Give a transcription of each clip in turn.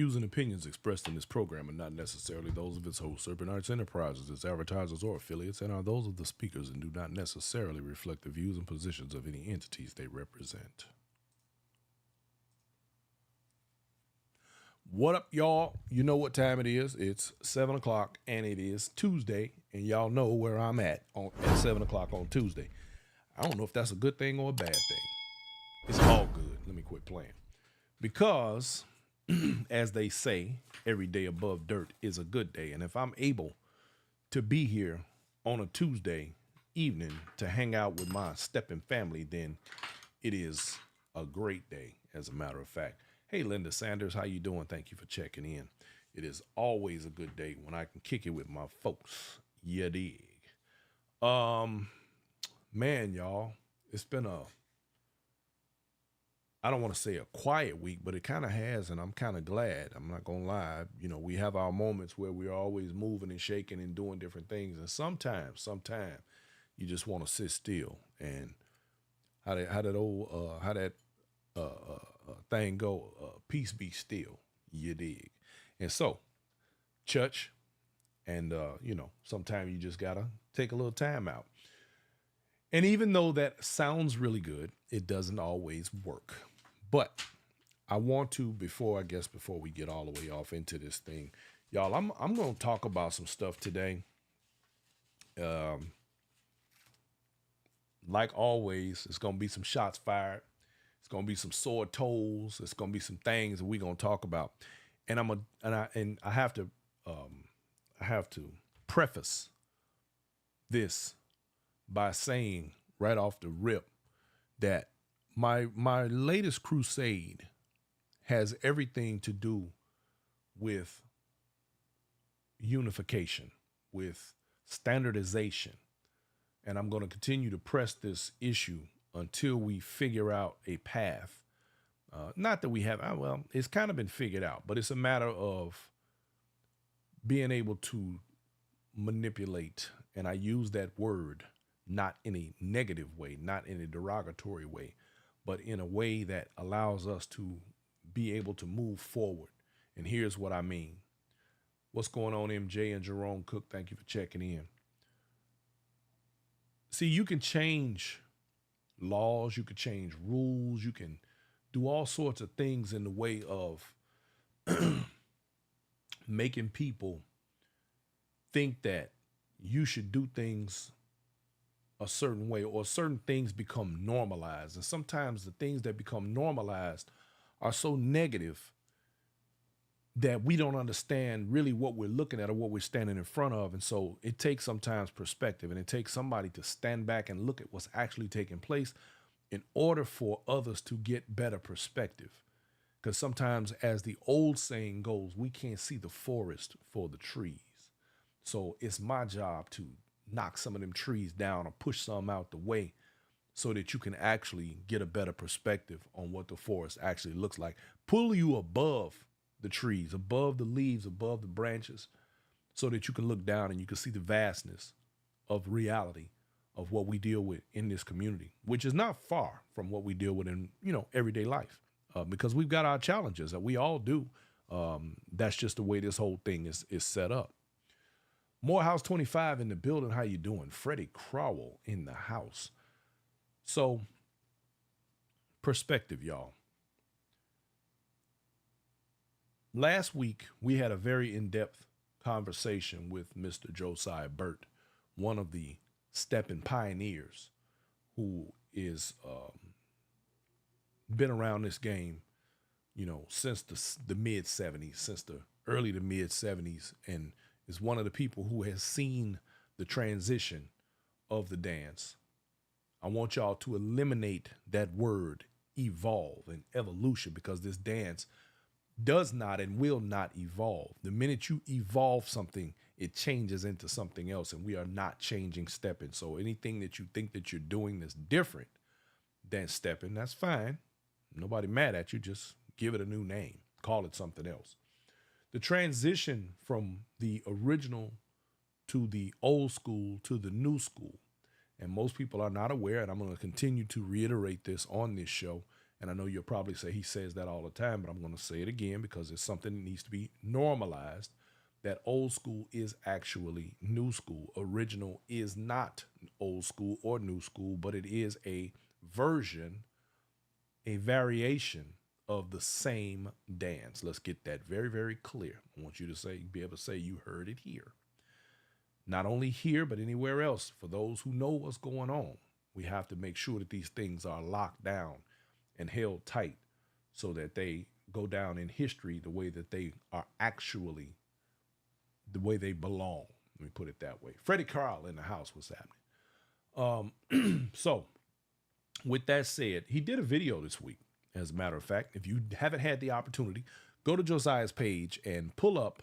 views and opinions expressed in this program are not necessarily those of its hosts, Urban Arts Enterprises, its advertisers, or affiliates, and are those of the speakers and do not necessarily reflect the views and positions of any entities they represent. What up, y'all? You know what time it is. It's 7 o'clock, and it is Tuesday, and y'all know where I'm at 7 o'clock on Tuesday. I don't know if that's a good thing or a bad thing. It's all good. Let me quit playing. Because, as they say, every day above dirt is a good day. And if I'm able to be here on a Tuesday evening to hang out with my Steppin family, then it is a great day, as a matter of fact. Hey, Linda Sanders, how you doing? Thank you for checking in. It is always a good day when I can kick it with my folks. You dig? Man, y'all, it's been I don't want to say a quiet week, but it kind of has, and I'm kind of glad. I'm not going to lie. You know, we have our moments where we're always moving and shaking and doing different things. And sometimes you just want to sit still. And how that thing go, peace be still, you dig. And so, church, and, sometimes you just got to take a little time out. And even though that sounds really good, it doesn't always work. But I want to, before we get all the way off into this thing, y'all, I'm going to talk about some stuff today. Like always, it's going to be some shots fired. It's going to be some sore toes. It's going to be some things that we're going to talk about. And I have to preface this by saying right off the rip that my latest crusade has everything to do with unification, with standardization. And I'm going to continue to press this issue until we figure out a path. Not that we have, it's kind of been figured out, but it's a matter of being able to manipulate. And I use that word not in a negative way, not in a derogatory way, but in a way that allows us to be able to move forward. And here's what I mean. What's going on, MJ and Jerome Cook? Thank you for checking in. See, you can change laws, you can change rules, you can do all sorts of things in the way of making people think that you should do things a certain way, or certain things become normalized. And sometimes the things that become normalized are so negative that we don't understand really what we're looking at or what we're standing in front of. And so it takes sometimes perspective, and it takes somebody to stand back and look at what's actually taking place in order for others to get better perspective. Because sometimes, as the old saying goes, we can't see the forest for the trees. So it's my job to knock some of them trees down or push some out the way so that you can actually get a better perspective on what the forest actually looks like. Pull you above the trees, above the leaves, above the branches, so that you can look down and you can see the vastness of reality of what we deal with in this community, which is not far from what we deal with in, everyday life, because we've got our challenges that we all do. That's just the way this whole thing is set up. Morehouse 25 in the building. How you doing? Freddie Crowell in the house. So, perspective, y'all. Last week, we had a very in-depth conversation with Mr. Josiah Burt, one of the Steppin pioneers, who is been around this game, since the mid-'70s, since the early to mid-'70s, and is one of the people who has seen the transition of the dance. I want y'all to eliminate that word evolve and evolution, because this dance does not and will not evolve. The minute you evolve something, it changes into something else, and we are not changing Steppin. So anything that you think that you're doing that's different than Steppin, that's fine. Nobody mad at you. Just give it a new name. Call it something else. The transition from the original to the old school to the new school, and most people are not aware, and I'm going to continue to reiterate this on this show, And I know you'll probably say he says that all the time, but I'm going to say it again because it's something that needs to be normalized, that old school is actually new school. Original is not old school or new school, but it is a version, a variation of the same dance. Let's get that very, very clear. I want you to be able to say you heard it here. Not only here, but anywhere else. For those who know what's going on, we have to make sure that these things are locked down and held tight so that they go down in history the way that they are actually, the way they belong. Let me put it that way. Freddie Carl in the house, what's happening? So with that said, he did a video this week. As a matter of fact, if you haven't had the opportunity, go to Josiah's page and pull up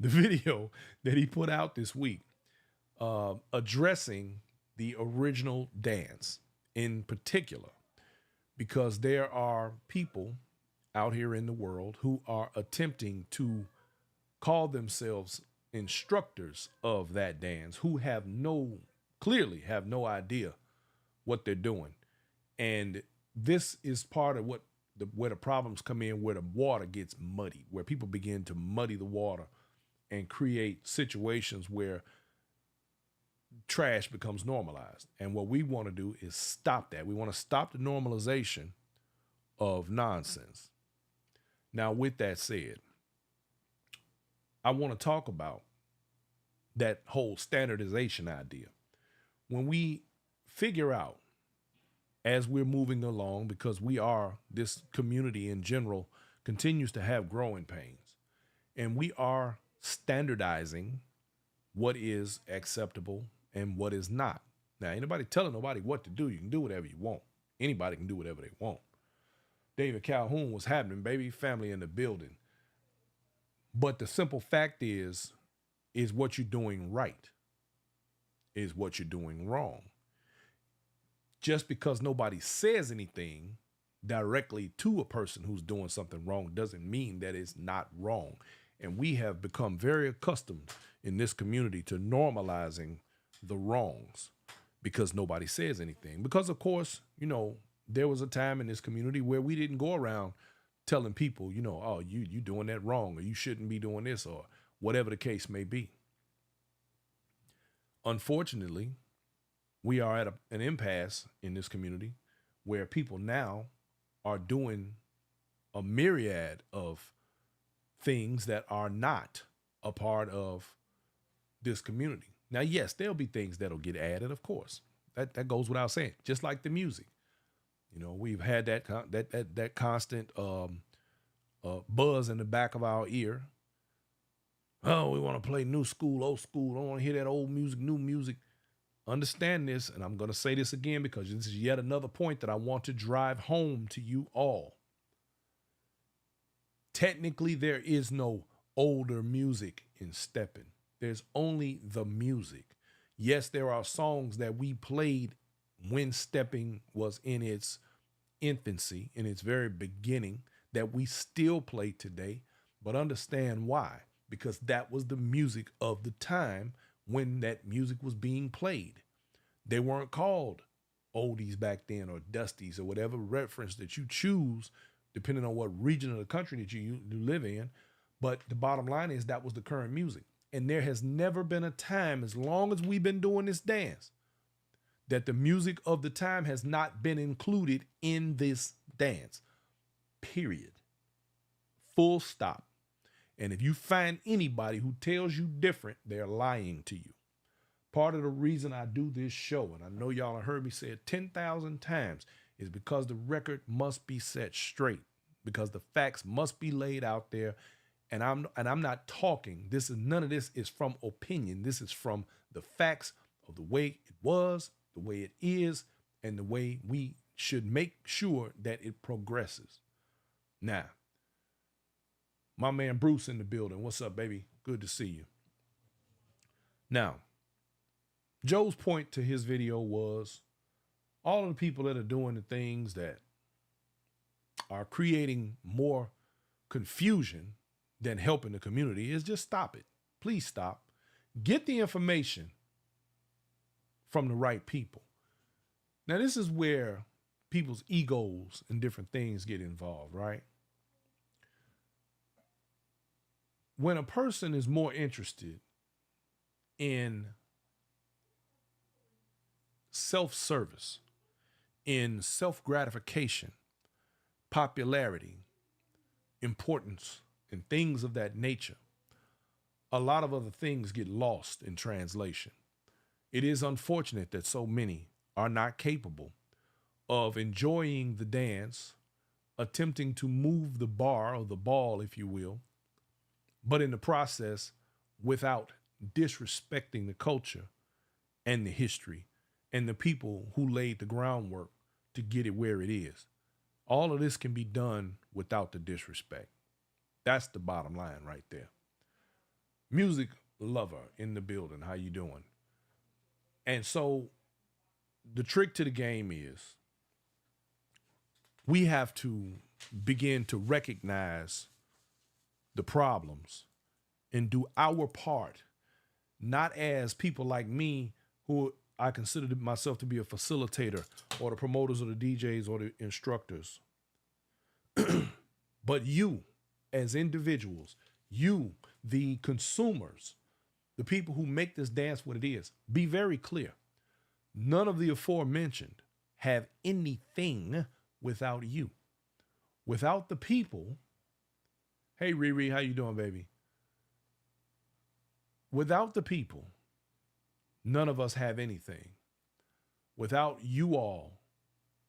the video that he put out this week, addressing the original dance in particular, because there are people out here in the world who are attempting to call themselves instructors of that dance, who clearly have no idea what they're doing. And this is part of where the problems come in, where the water gets muddy, where people begin to muddy the water and create situations where trash becomes normalized. And what we want to do is stop that. We want to stop the normalization of nonsense. Now, with that said, I want to talk about that whole standardization idea. When we figure out, as we're moving along, because this community in general continues to have growing pains, and we are standardizing what is acceptable and what is not. Now, ain't nobody telling nobody what to do. You can do whatever you want. Anybody can do whatever they want. David Calhoun was happening, baby, family in the building. But the simple fact is what you're doing right is what you're doing wrong. Just because nobody says anything directly to a person who's doing something wrong doesn't mean that it's not wrong. And we have become very accustomed in this community to normalizing the wrongs because nobody says anything. Because, of course, there was a time in this community where we didn't go around telling people, oh, you doing that wrong, or you shouldn't be doing this, or whatever the case may be. Unfortunately, we are at an impasse in this community where people now are doing a myriad of things that are not a part of this community. Now, yes, there'll be things that'll get added, of course. That goes without saying, just like the music. We've had that constant buzz in the back of our ear. Oh, we want to play new school, old school. I don't want to hear that old music, new music. Understand this, and I'm going to say this again because this is yet another point that I want to drive home to you all. Technically, there is no older music in Steppin. There's only the music. Yes, there are songs that we played when Steppin was in its infancy, in its very beginning, that we still play today, but understand why. Because that was the music of the time when that music was being played. They weren't called oldies back then or dusties or whatever reference that you choose, depending on what region of the country that you live in. But the bottom line is that was the current music. And there has never been a time, as long as we've been doing this dance, that the music of the time has not been included in this dance. Period. Full stop. And if you find anybody who tells you different, they're lying to you. Part of the reason I do this show, and I know y'all have heard me say it 10,000 times, is because the record must be set straight, because the facts must be laid out there. And I'm not talking. None of this is from opinion. This is from the facts of the way it was, the way it is, and the way we should make sure that it progresses. Now, my man Bruce in the building. What's up, baby? Good to see you. Now, Joe's point to his video was all of the people that are doing the things that are creating more confusion than helping the community is just stop it. Please stop. Get the information from the right people. Now, this is where people's egos and different things get involved, right? When a person is more interested in self-service, in self-gratification, popularity, importance, and things of that nature, a lot of other things get lost in translation. It is unfortunate that so many are not capable of enjoying the dance, attempting to move the bar or the ball, if you will, but in the process, without disrespecting the culture and the history and the people who laid the groundwork to get it where it is. All of this can be done without the disrespect. That's the bottom line right there. Music lover in the building, how you doing? And so the trick to the game is we have to begin to recognize the problems and do our part, not as people like me who I consider myself to be a facilitator or the promoters or the DJs or the instructors, but you as individuals, you, the consumers, the people who make this dance what it is. Be very clear. None of the aforementioned have anything without you. Without the people, hey Riri, how you doing, baby? Without the people, none of us have anything. Without you all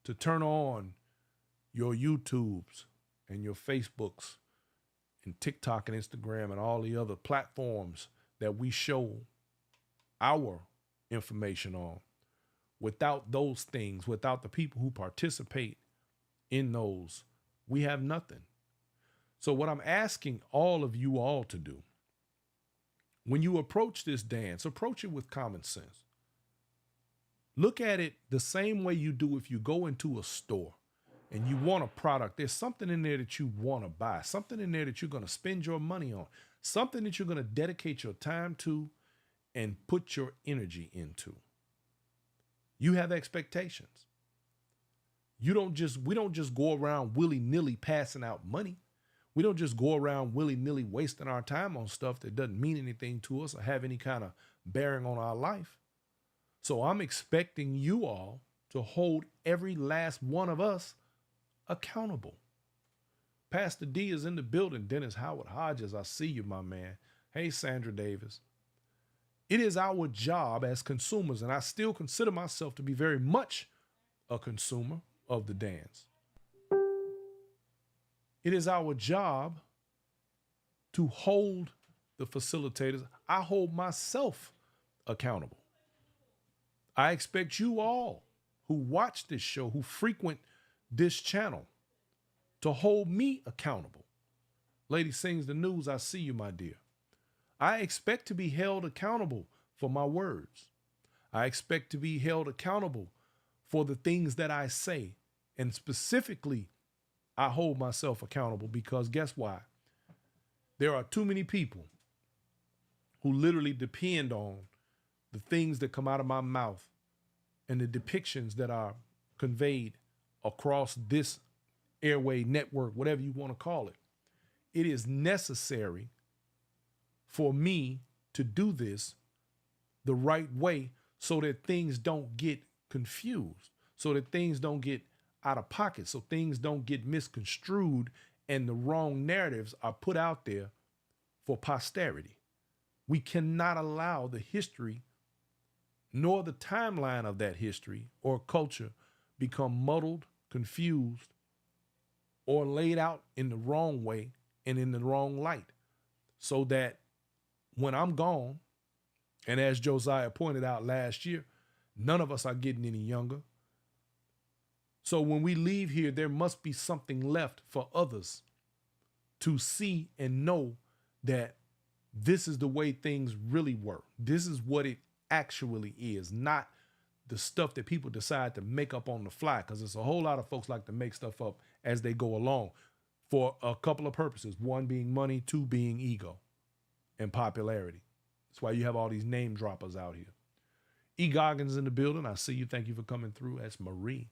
to turn on your YouTubes and your Facebooks and TikTok and Instagram and all the other platforms that we show our information on, without those things, without the people who participate in those, we have nothing. So what I'm asking all of you all to do, when you approach this dance, approach it with common sense. Look at it the same way you do if you go into a store and you want a product. There's something in there that you want to buy, something in there that you're going to spend your money on, something that you're going to dedicate your time to and put your energy into. You have expectations. We don't just go around willy-nilly passing out money. We don't just go around willy-nilly wasting our time on stuff that doesn't mean anything to us or have any kind of bearing on our life. So I'm expecting you all to hold every last one of us accountable. Pastor D is in the building. Dennis Howard Hodges, I see you, my man. Hey, Sandra Davis. It is our job as consumers, and I still consider myself to be very much a consumer of the dance. It is our job to hold the facilitators. I hold myself accountable. I expect you all who watch this show, who frequent this channel, to hold me accountable. Lady Sings the News, I see you, my dear. I expect to be held accountable for my words. I expect to be held accountable for the things that I say. And specifically, I hold myself accountable because guess why? There are too many people who literally depend on the things that come out of my mouth and the depictions that are conveyed across this airway network, whatever you want to call it. It is necessary for me to do this the right way so that things don't get confused, so that things don't get out of pocket, so things don't get misconstrued and the wrong narratives are put out there for posterity. We cannot allow the history nor the timeline of that history or culture become muddled, confused, or laid out in the wrong way and in the wrong light, so that when I'm gone, and as Josiah pointed out last year, none of us are getting any younger. So when we leave here, there must be something left for others to see and know that this is the way things really work. This is what it actually is, not the stuff that people decide to make up on the fly, because there's a whole lot of folks like to make stuff up as they go along for a couple of purposes. One being money, two being ego and popularity. That's why you have all these name droppers out here. E. Goggins in the building. I see you. Thank you for coming through. That's Marie.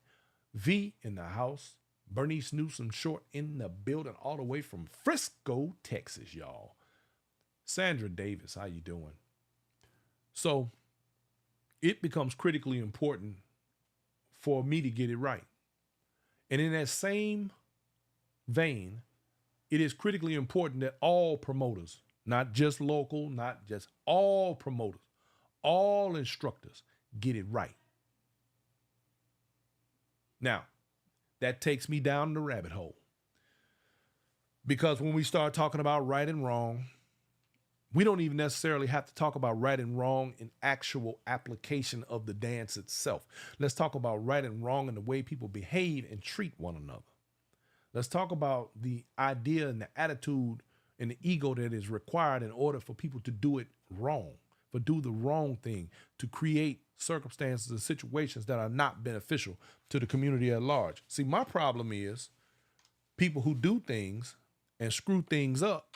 V in the house. Bernice Newsom Short in the building all the way from Frisco, Texas, y'all. Sandra Davis, how you doing? So it becomes critically important for me to get it right. And in that same vein, it is critically important that all promoters, not just local, not just all promoters, all instructors get it right. Now, that takes me down the rabbit hole. Because when we start talking about right and wrong, we don't even necessarily have to talk about right and wrong in actual application of the dance itself. Let's talk about right and wrong in the way people behave and treat one another. Let's talk about the idea and the attitude and the ego that is required in order for people to do it wrong, for do the wrong thing, to create circumstances and situations that are not beneficial to the community at large. See, my problem is people who do things and screw things up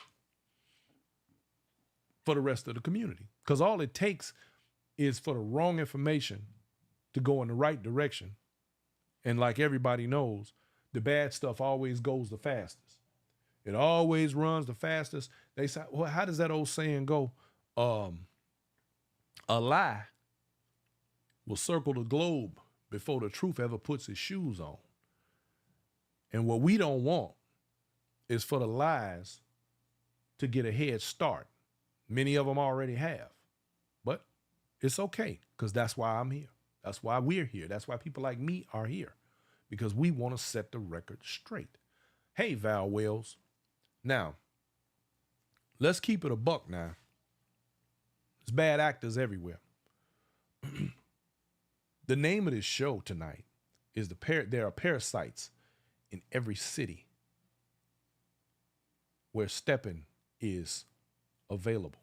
for the rest of the community. Because all it takes is for the wrong information to go in the right direction. And like everybody knows, the bad stuff always goes the fastest. It always runs the fastest. They say, well, how does that old saying go? A lie will circle the globe before the truth ever puts its shoes on. And what we don't want is for the lies to get a head start. Many of them already have, but it's okay because that's why I'm here. That's why we're here. That's why people like me are here, because we want to set the record straight. Hey, Val Wells. Now, let's keep it a buck now. There's bad actors everywhere. The name of this show tonight is there are parasites in every city where Steppin is available.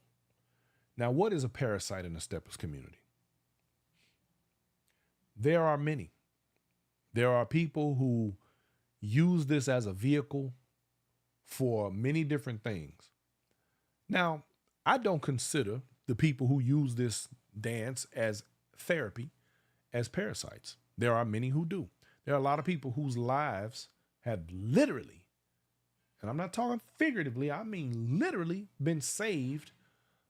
Now, what is a parasite in the steppers community? There are many. There are people who use this as a vehicle for many different things. Now, I don't consider the people who use this dance as therapy as parasites. There are many who do. There are a lot of people whose lives have literally, and I'm not talking figuratively, I mean literally, been saved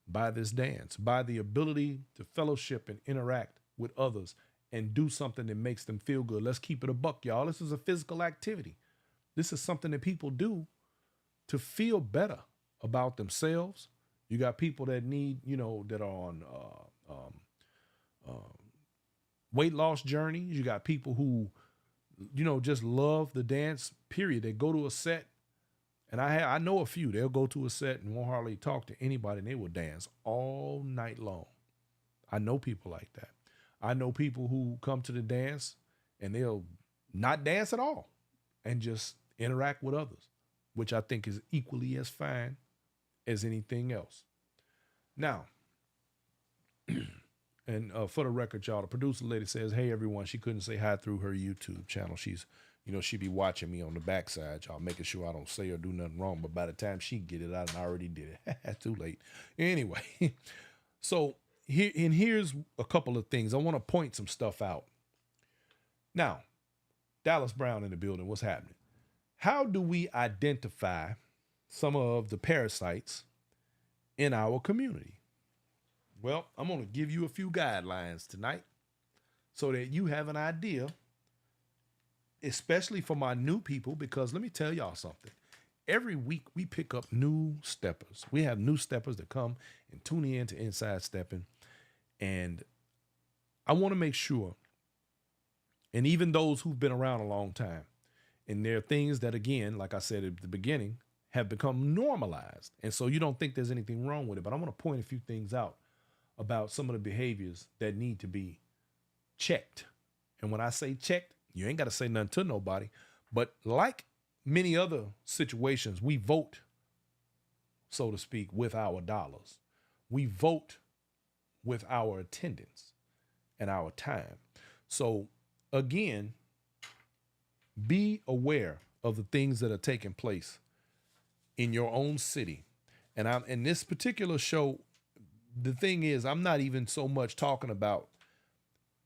by this dance, by the ability to fellowship and interact with others and do something that makes them feel good. Let's keep it a buck, y'all. This is a physical activity. This is something that people do to feel better about themselves. You got people that need, that are on weight loss journeys. You got people who, just love the dance, period. They go to a set, and I know a few. They'll go to a set and won't hardly talk to anybody, and they will dance all night long. I know people like that. I know people who come to the dance and they'll not dance at all and just interact with others, which I think is equally as fine as anything else. Now, and for the record, y'all, the producer lady says, hey, everyone, she couldn't say hi through her YouTube channel. She's, she be watching me on the backside, y'all, making sure I don't say or do nothing wrong. But by the time she get it out, and I already did it. Too late. Anyway, so here's a couple of things. I want to point some stuff out. Now, Dallas Brown in the building, what's happening? How do we identify some of the parasites in our community? Well, I'm going to give you a few guidelines tonight so that you have an idea, especially for my new people, because let me tell y'all something. Every week we pick up new steppers. We have new steppers that come and tune in to Inside Steppin'. And I want to make sure, and even those who've been around a long time, and there are things that, again, like I said at the beginning, have become normalized. And so you don't think there's anything wrong with it. But I want to point a few things out about some of the behaviors that need to be checked. And when I say checked, you ain't got to say nothing to nobody. But like many other situations, we vote, so to speak, with our dollars. We vote with our attendance and our time. So again, be aware of the things that are taking place in your own city. And I'm in this particular show, the thing is, I'm not even so much talking about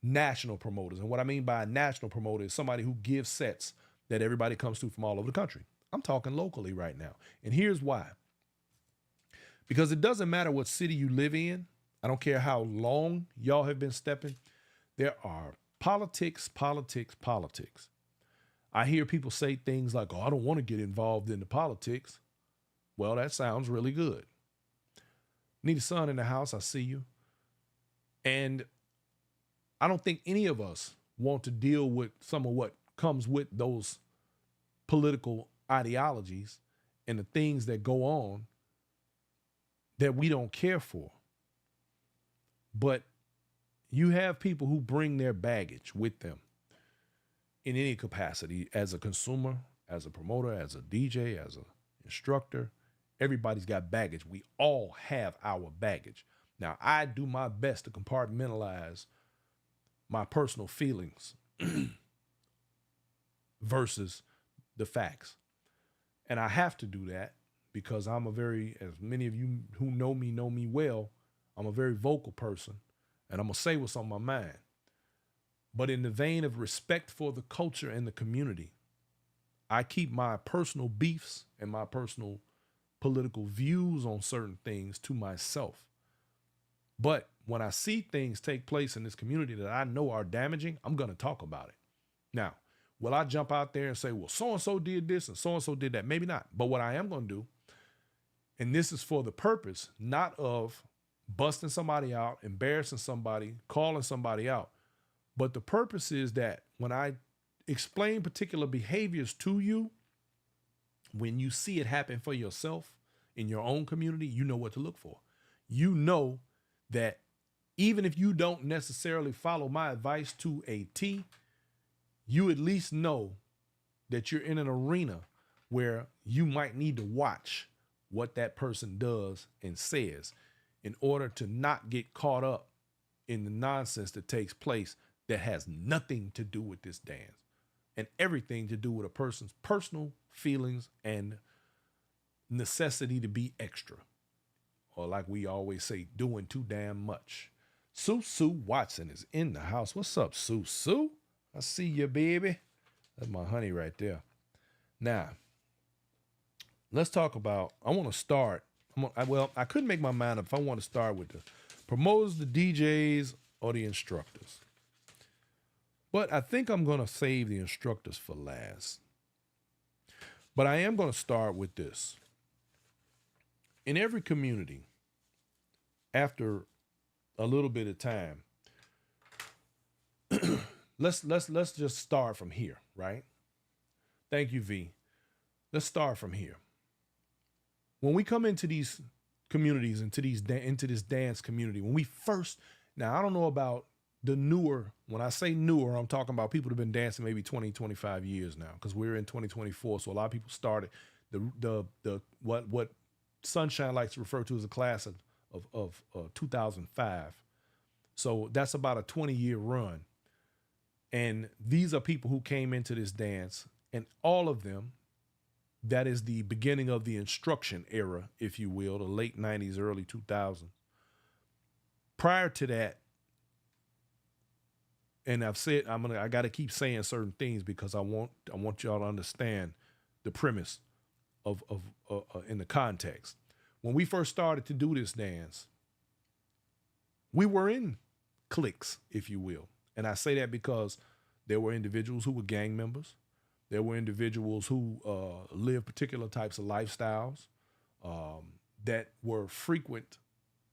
national promoters. And what I mean by a national promoter is somebody who gives sets that everybody comes to from all over the country. I'm talking locally right now. And here's why. Because it doesn't matter what city you live in. I don't care how long y'all have been stepping. There are politics, politics, politics. I hear people say things like, oh, I don't want to get involved in the politics. Well, that sounds really good. Need a son in the house, I see you. And I don't think any of us want to deal with some of what comes with those political ideologies and the things that go on that we don't care for. But you have people who bring their baggage with them in any capacity, as a consumer, as a promoter, as a DJ, as an instructor. Everybody's got baggage. We all have our baggage. Now, I do my best to compartmentalize my personal feelings versus the facts. And I have to do that because I'm as many of you who know me well, I'm a very vocal person, and I'm going to say what's on my mind. But in the vein of respect for the culture and the community, I keep my personal beefs and my personal political views on certain things to myself. But when I see things take place in this community that I know are damaging, I'm going to talk about it. Now, will I jump out there and say, well, so-and-so did this and so-and-so did that? Maybe not. But what I am going to do, and this is for the purpose, not of busting somebody out, embarrassing somebody, calling somebody out, but the purpose is that when I explain particular behaviors to you, when you see it happen for yourself in your own community, you know what to look for. You know that even if you don't necessarily follow my advice to a T, you at least know that you're in an arena where you might need to watch what that person does and says in order to not get caught up in the nonsense that takes place that has nothing to do with this dance and everything to do with a person's personal feelings and necessity to be extra. Or like we always say, doing too damn much. Sue Watson is in the house. What's up, Sue? I see you, baby. That's my honey right there. Now, let's talk about, I want to start. I couldn't make my mind up if I want to start with the promoters, the DJs, or the instructors. But I think I'm going to save the instructors for last. But I am going to start with this. In every community, after a little bit of time, let's just start from here, right? Thank you, V. Let's start from here. When we come into these communities, into this dance community, when we first, now I don't know about the newer, when I say newer, I'm talking about people that have been dancing maybe 20, 25 years now, because we're in 2024. So a lot of people started what Sunshine likes to refer to as a class of 2005. So that's about a 20-year run. And these are people who came into this dance, and all of them, that is the beginning of the instruction era, if you will, the late 90s, early 2000s. Prior to that, and I've said I got to keep saying certain things because I want y'all to understand the premise of in the context. When we first started to do this dance, we were in cliques, if you will. And I say that because there were individuals who were gang members. There were individuals who lived particular types of lifestyles that were frequent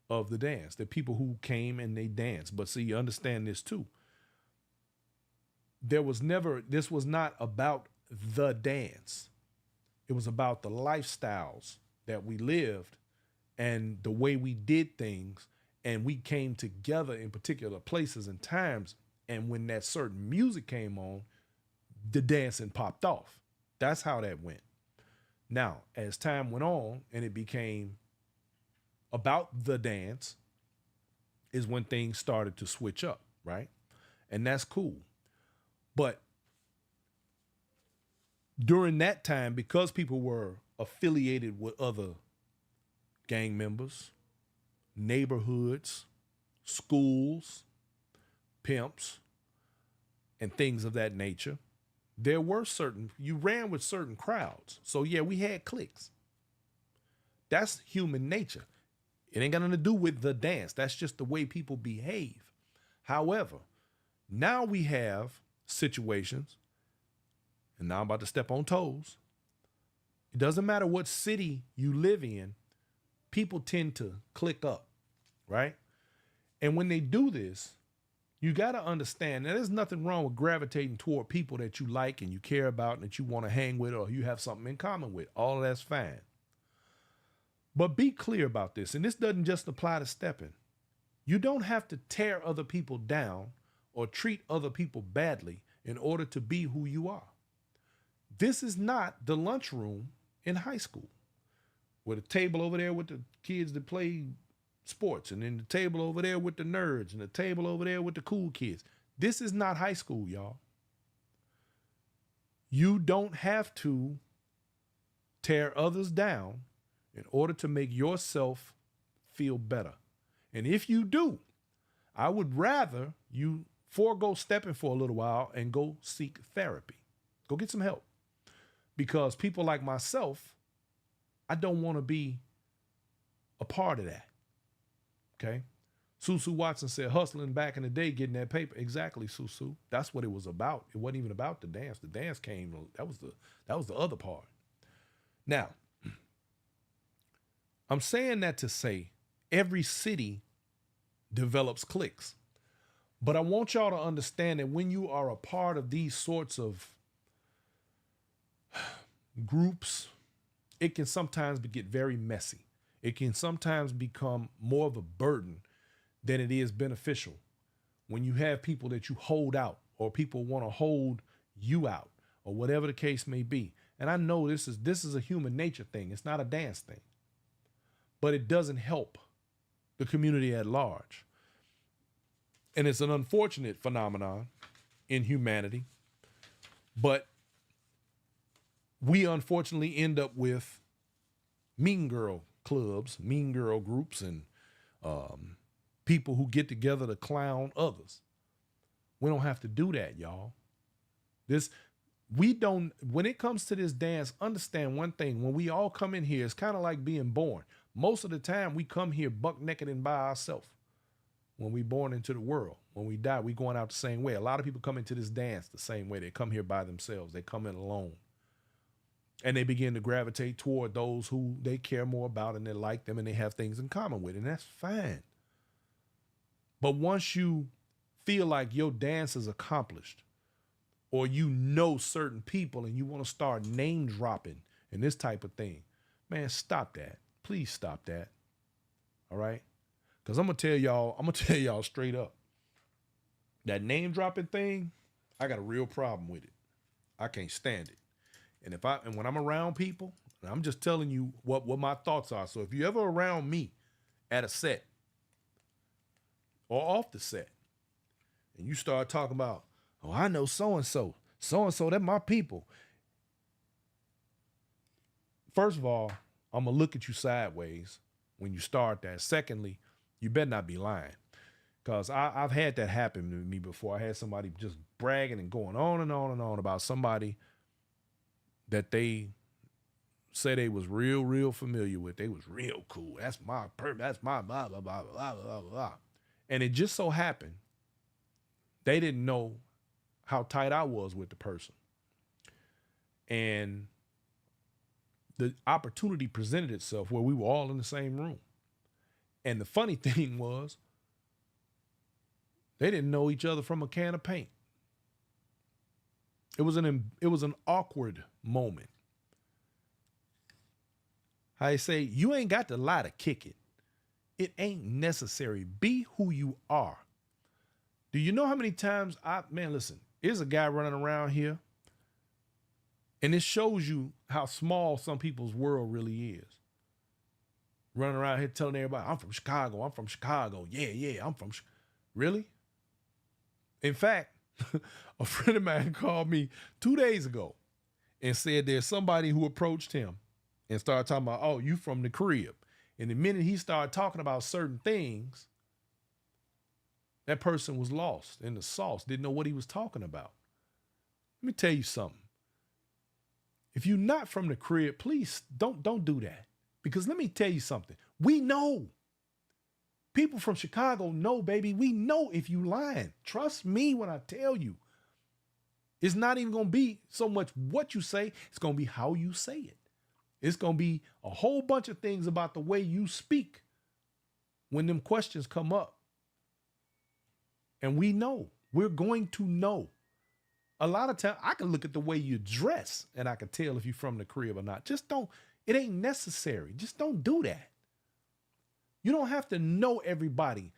of the dance. The people who came and they danced. But see, you understand this too. This was not about the dance. It was about the lifestyles that we lived and the way we did things. And we came together in particular places and times. And when that certain music came on, the dancing popped off. That's how that went. Now, as time went on and it became about the dance is when things started to switch up, right? And that's cool. But during that time, because people were affiliated with other gang members, neighborhoods, schools, pimps, and things of that nature, there were you ran with certain crowds. So yeah, we had cliques. That's human nature. It ain't got nothing to do with the dance. That's just the way people behave. However, now we have situations, and now I'm about to step on toes. It doesn't matter what city you live in, people tend to click up, right? And when they do this, you got to understand that there's nothing wrong with gravitating toward people that you like and you care about and that you want to hang with or you have something in common with. All of that's fine. But be clear about this, and this doesn't just apply to Steppin. You don't have to tear other people down or treat other people badly in order to be who you are. This is not the lunchroom in high school with a table over there with the kids that play sports and then the table over there with the nerds and the table over there with the cool kids. This is not high school, y'all. You don't have to tear others down in order to make yourself feel better. And if you do, I would rather you forego Steppin for a little while and go seek therapy. Go get some help. Because people like myself, I don't want to be a part of that. Okay? Susu Watson said hustling back in the day, getting that paper. Exactly, Susu. That's what it was about. It wasn't even about the dance. The dance came, that was the other part. Now, I'm saying that to say every city develops cliques. But I want y'all to understand that when you are a part of these sorts of groups, it can sometimes get very messy. It can sometimes become more of a burden than it is beneficial when you have people that you hold out or people want to hold you out or whatever the case may be. And I know this is a human nature thing. It's not a dance thing. But it doesn't help the community at large. And it's an unfortunate phenomenon in humanity. But we unfortunately end up with mean girl clubs, mean girl groups, and people who get together to clown others. We don't have to do that, y'all. When it comes to this dance, understand one thing. When we all come in here, it's kind of like being born. Most of the time, we come here buck naked and by ourselves. When we born into the world, when we die, we going out the same way. A lot of people come into this dance the same way. They come here by themselves. They come in alone. And they begin to gravitate toward those who they care more about and they like them and they have things in common with. And that's fine. But once you feel like your dance is accomplished or you know certain people and you want to start name dropping and this type of thing, man, stop that. Please stop that. All right? Because I'm going to tell y'all straight up. That name dropping thing, I got a real problem with it. I can't stand it. And when I'm around people, I'm just telling you what my thoughts are. So if you ever around me at a set or off the set, and you start talking about, oh, I know so-and-so, they're my people. First of all, I'm going to look at you sideways when you start that. Secondly, you better not be lying. Because I've had that happen to me before. I had somebody just bragging and going on and on and on about somebody that they say they was real familiar with. They was real cool. That's my blah, blah, blah, blah, blah, blah, blah. And it just so happened they didn't know how tight I was with the person. And the opportunity presented itself where we were all in the same room. And the funny thing was, they didn't know each other from a can of paint. It was an awkward moment. I say, you ain't got to lie to kick it. It ain't necessary. Be who you are. Do you know how many times listen, there's a guy running around here, and it shows you how small some people's world really is. Running around here telling everybody, I'm from Chicago. Yeah, I'm from Really? In fact, a friend of mine called me 2 days ago and said there's somebody who approached him and started talking about, oh, you from the crib. And the minute he started talking about certain things, That person was lost in the sauce, didn't know what he was talking about. Let me tell you something. If you're not from the crib, please don't do that. Because let me tell you something. We know. People from Chicago know, baby. We know if you lying. Trust me when I tell you. It's not even going to be so much what you say. It's going to be how you say it. It's going to be a whole bunch of things about the way you speak when them questions come up. And we know. We're going to know. A lot of time, I can look at the way you dress and I can tell if you're from the crib or not. Just don't. It ain't necessary. Just don't do that. You don't have to know everybody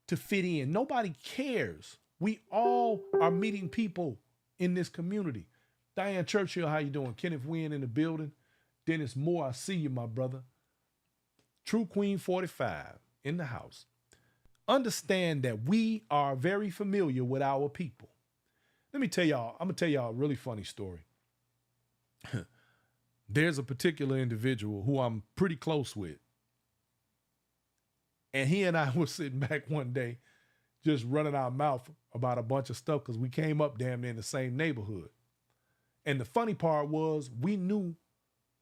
to fit in. Nobody cares. We all are meeting people in this community. Diane Churchill, how you doing? Kenneth Wynn in the building. Dennis Moore, I see you, my brother. True Queen 45 in the house. Understand that we are very familiar with our people. Let me tell y'all, I'm going to tell y'all a really funny story. There's a particular individual who I'm pretty close with. And he and I were sitting back one day just running our mouth about a bunch of stuff because we came up damn near in the same neighborhood. And the funny part was we knew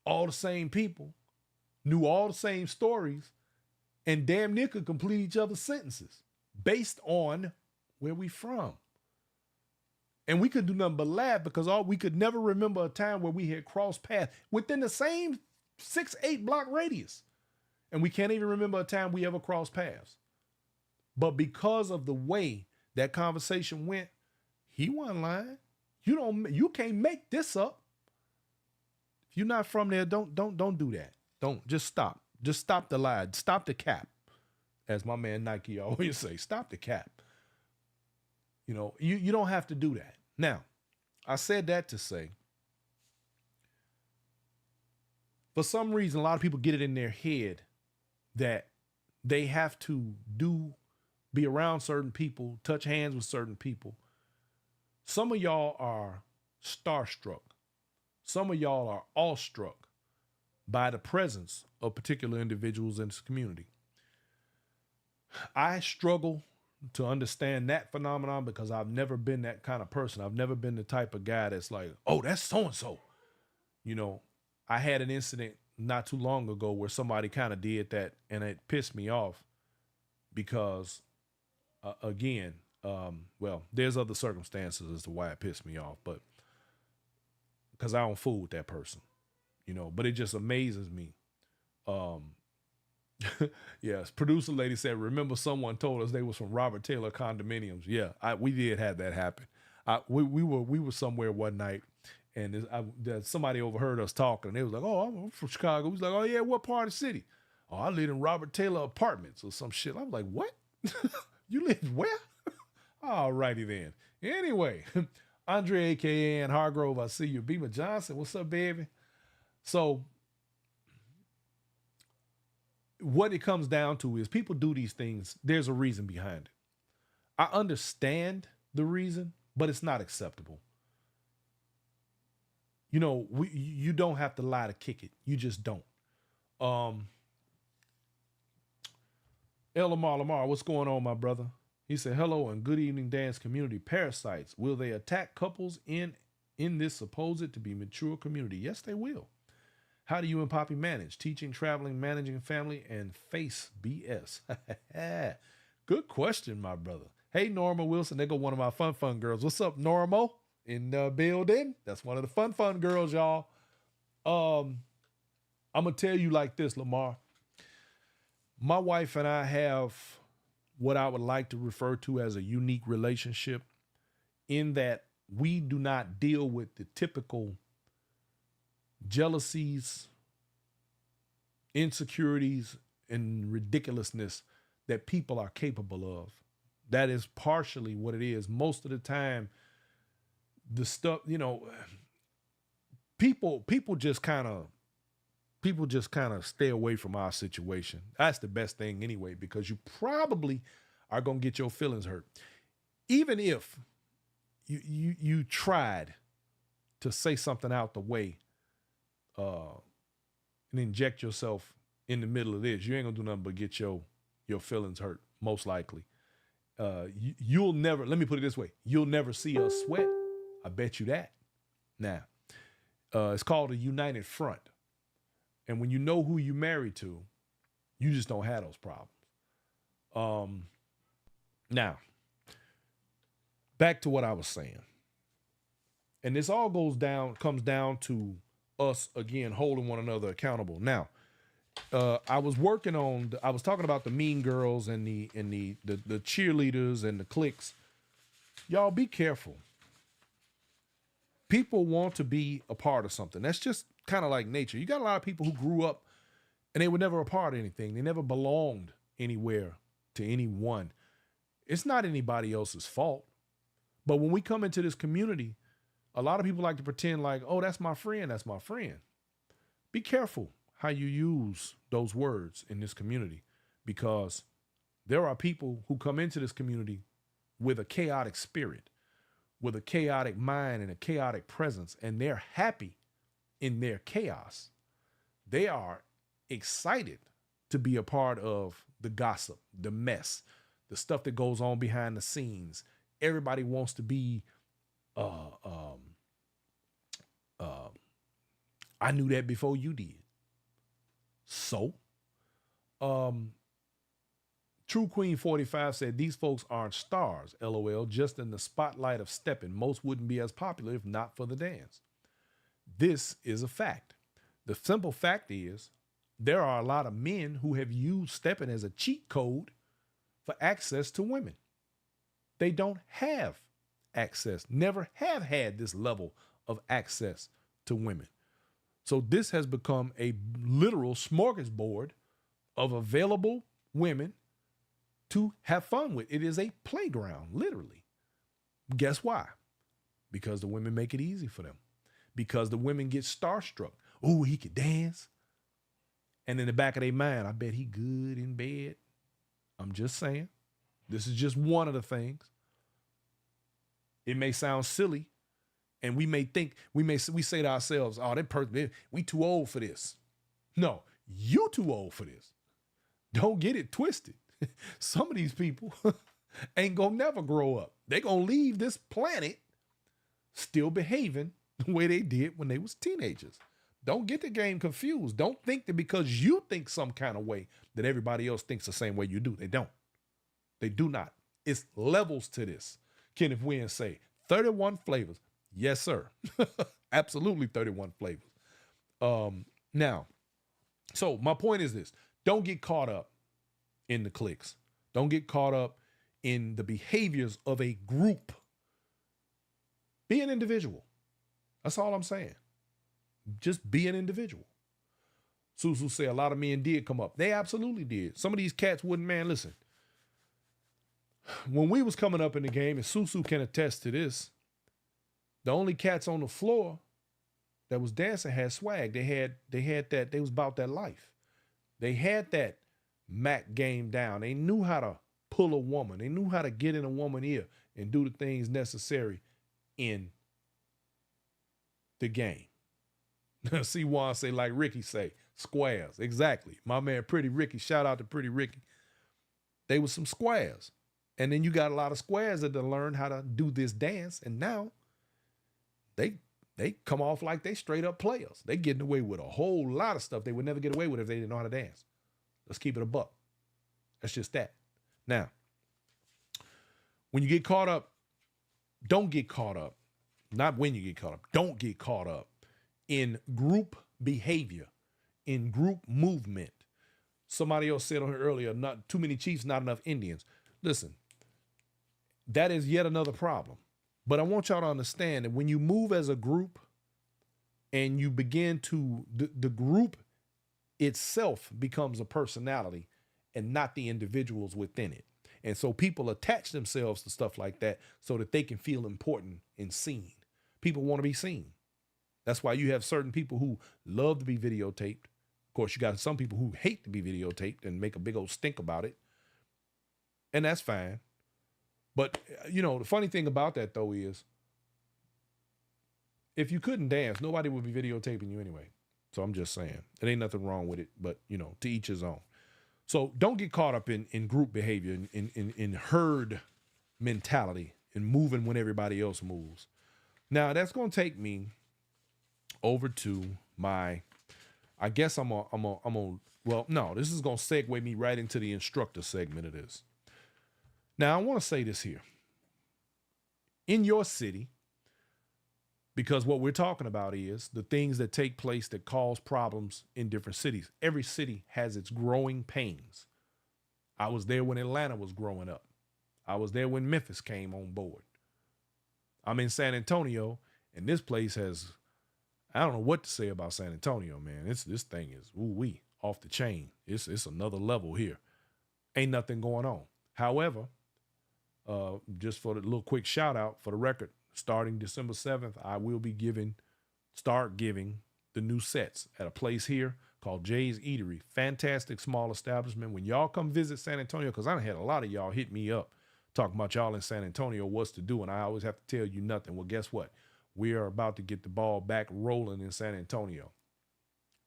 all the same people, knew all the same stories, and damn near could complete each other's sentences based on where we from. And we could do nothing but laugh because we could never remember a time where we had crossed paths within the same 6-8 block radius. And we can't even remember a time we ever crossed paths. But because of the way that conversation went, he wasn't lying. You can't make this up. If you're not from there, don't do that. Don't. Just stop. Just stop the lie. Stop the cap. As my man Nike always say, stop the cap. You know, you don't have to do that. Now, I said that to say, for some reason, a lot of people get it in their head that they have to be around certain people, touch hands with certain people. Some of y'all are starstruck. Some of y'all are awestruck by the presence of particular individuals in this community. I struggle to understand that phenomenon because I've never been that kind of person. I've never been the type of guy that's like, oh, that's so-and-so. You know, I had an incident not too long ago where somebody kind of did that and it pissed me off because, well, there's other circumstances as to why it pissed me off, but because I don't fool with that person, you know, but it just amazes me. Yes, producer lady said, remember someone told us they was from Robert Taylor condominiums. Yeah, we did have that happen. We were somewhere one night and somebody overheard us talking. They was like, oh, I'm from Chicago. We was like, oh yeah, what part of the city? Oh, I live in Robert Taylor apartments or some shit. I was like, what? You live where? All righty then. Anyway, Andre, a.k.a. Ann Hargrove, I see you. Beamer Johnson, what's up, baby? So what it comes down to is people do these things. There's a reason behind it. I understand the reason, but it's not acceptable. You know, you don't have to lie to kick it. You just don't. Lamar, what's going on, my brother? He said, hello and good evening, dance community. Parasites, will they attack couples in this supposed to be mature community? Yes, they will. How do you and Poppy manage? Teaching, traveling, managing family, and face BS. Good question, my brother. Hey, Norma Wilson. There go one of my fun girls. What's up, Norma? In the building. That's one of the fun girls, y'all. I'm going to tell you like this, Lamar. My wife and I have what I would like to refer to as a unique relationship in that we do not deal with the typical jealousies, insecurities, and ridiculousness that people are capable of. That is partially what it is. Most of the time, the stuff, you know, people just kind of stay away from our situation. That's the best thing anyway, because you probably are going to get your feelings hurt. Even if you tried to say something out the way, and inject yourself in the middle of this, you ain't gonna do nothing but get your feelings hurt, most likely. You'll never, let me put it this way, you'll never see us sweat. I bet you that. Now, it's called a united front. And when you know who you married to, you just don't have those problems. Now, back to what I was saying. And this all comes down to us again holding one another accountable. Now, I was talking about the mean girls and the cheerleaders and the cliques. Y'all be careful. People want to be a part of something. That's just kind of like nature. You got a lot of people who grew up and they were never a part of anything. They never belonged anywhere to anyone. It's not anybody else's fault. But when we come into this community, a lot of people like to pretend like, oh, that's my friend. That's my friend. Be careful how you use those words in this community, because there are people who come into this community with a chaotic spirit, with a chaotic mind and a chaotic presence, and they're happy in their chaos. They are excited to be a part of the gossip, the mess, the stuff that goes on behind the scenes. Everybody wants to be, I knew that before you did. So, True Queen 45 said, these folks aren't stars, LOL, just in the spotlight of Steppin. Most wouldn't be as popular if not for the dance. This is a fact. The simple fact is there are a lot of men who have used Steppin as a cheat code for access to women. They don't have access, never have had this level of access to women. So this has become a literal smorgasbord of available women to have fun with. It is a playground, literally. Guess why? Because the women make it easy for them. Because the women get starstruck. Oh, he could dance. And in the back of their mind, I bet he good in bed. I'm just saying. This is just one of the things. It may sound silly. And we may think, we say to ourselves, oh, that person, we too old for this. No, you too old for this. Don't get it twisted. Some of these people ain't gonna never grow up. They gonna leave this planet still behaving the way they did when they was teenagers. Don't get the game confused. Don't think that because you think some kind of way that everybody else thinks the same way you do. They don't. They do not. It's levels to this. Kenneth Wynn say 31 flavors. Yes, sir. Absolutely 31 flavors. Now, so my point is this. Don't get caught up in the cliques. Don't get caught up in the behaviors of a group. Be an individual. That's all I'm saying. Just be an individual. Susu say a lot of men did come up. They absolutely did. Some of these cats wouldn't, man, listen. When we was coming up in the game, and Susu can attest to this, the only cats on the floor that was dancing had swag. They had that, they was about that life. They had that Mac game down. They knew how to pull a woman. They knew how to get in a woman's ear and do the things necessary in the game. See Juan say, like Ricky say, squares. Exactly. My man Pretty Ricky, shout out to Pretty Ricky. They were some squares. And then you got a lot of squares that learn how to do this dance. And now they come off like they straight up players. They getting away with a whole lot of stuff they would never get away with if they didn't know how to dance. Let's keep it a buck. That's just that. Now, when you get caught up, don't get caught up. Not when you get caught up. Don't get caught up in group behavior, in group movement. Somebody else said on here earlier, not too many chiefs, not enough Indians. Listen, that is yet another problem. But I want y'all to understand that when you move as a group and you begin to, the group itself becomes a personality and not the individuals within it. And so people attach themselves to stuff like that so that they can feel important and seen. People want to be seen. That's why you have certain people who love to be videotaped. Of course, you got some people who hate to be videotaped and make a big old stink about it. And that's fine. But, you know, the funny thing about that, though, is if you couldn't dance, nobody would be videotaping you anyway. So I'm just saying, it ain't nothing wrong with it, but, you know, to each his own. So don't get caught up in group behavior, in herd mentality, and moving when everybody else moves. Now that's going to take me over to my, I guess well, no, this is going to segue me right into the instructor segment of this. Now I want to say this here. In your city, because what we're talking about is the things that take place that cause problems in different cities. Every city has its growing pains. I was there when Atlanta was growing up. I was there when Memphis came on board. I'm in San Antonio, and this place has, I don't know what to say about San Antonio, man. This thing is ooh-wee, off the chain. It's another level here. Ain't nothing going on. However, just for the little quick shout out for the record, starting December 7th, I will be start giving the new sets at a place here called Jay's Eatery. Fantastic small establishment. When y'all come visit San Antonio, because I done had a lot of y'all hit me up talking about y'all in San Antonio, what's to do, and I always have to tell you nothing. Well, guess what? We are about to get the ball back rolling in San Antonio,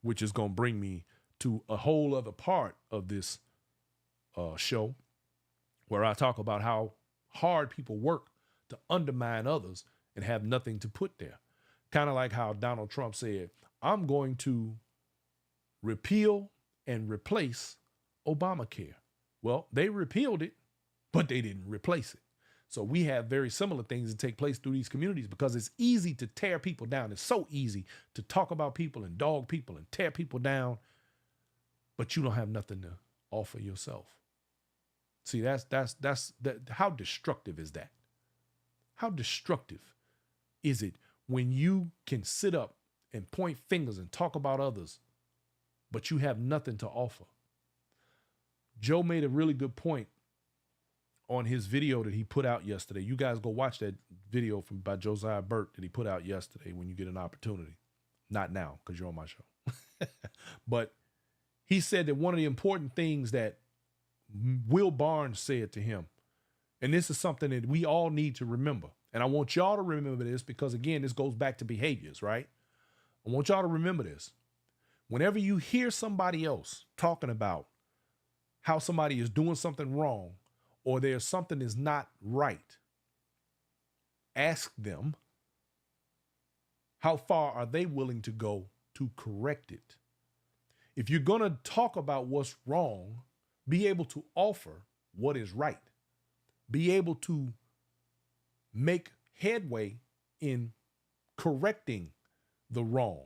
which is going to bring me to a whole other part of this show where I talk about how hard people work to undermine others and have nothing to put there. Kind of like how Donald Trump said, I'm going to repeal and replace Obamacare. Well, they repealed it, but they didn't replace it. So we have very similar things that take place through these communities because it's easy to tear people down. It's so easy to talk about people and dog people and tear people down, but you don't have nothing to offer yourself. See, that's how destructive is that? How destructive is it when you can sit up and point fingers and talk about others, but you have nothing to offer? Joe made a really good point on his video that he put out yesterday. You guys go watch that video by Josiah Burt that he put out yesterday when you get an opportunity. Not now, because you're on my show. But he said that one of the important things that Will Barnes said to him, and this is something that we all need to remember. And I want y'all to remember this because, again, this goes back to behaviors, right? I want y'all to remember this. Whenever you hear somebody else talking about how somebody is doing something wrong or there's something that's not right, ask them, how far are they willing to go to correct it? If you're going to talk about what's wrong, be able to offer what is right. Be able to make headway in correcting the wrong.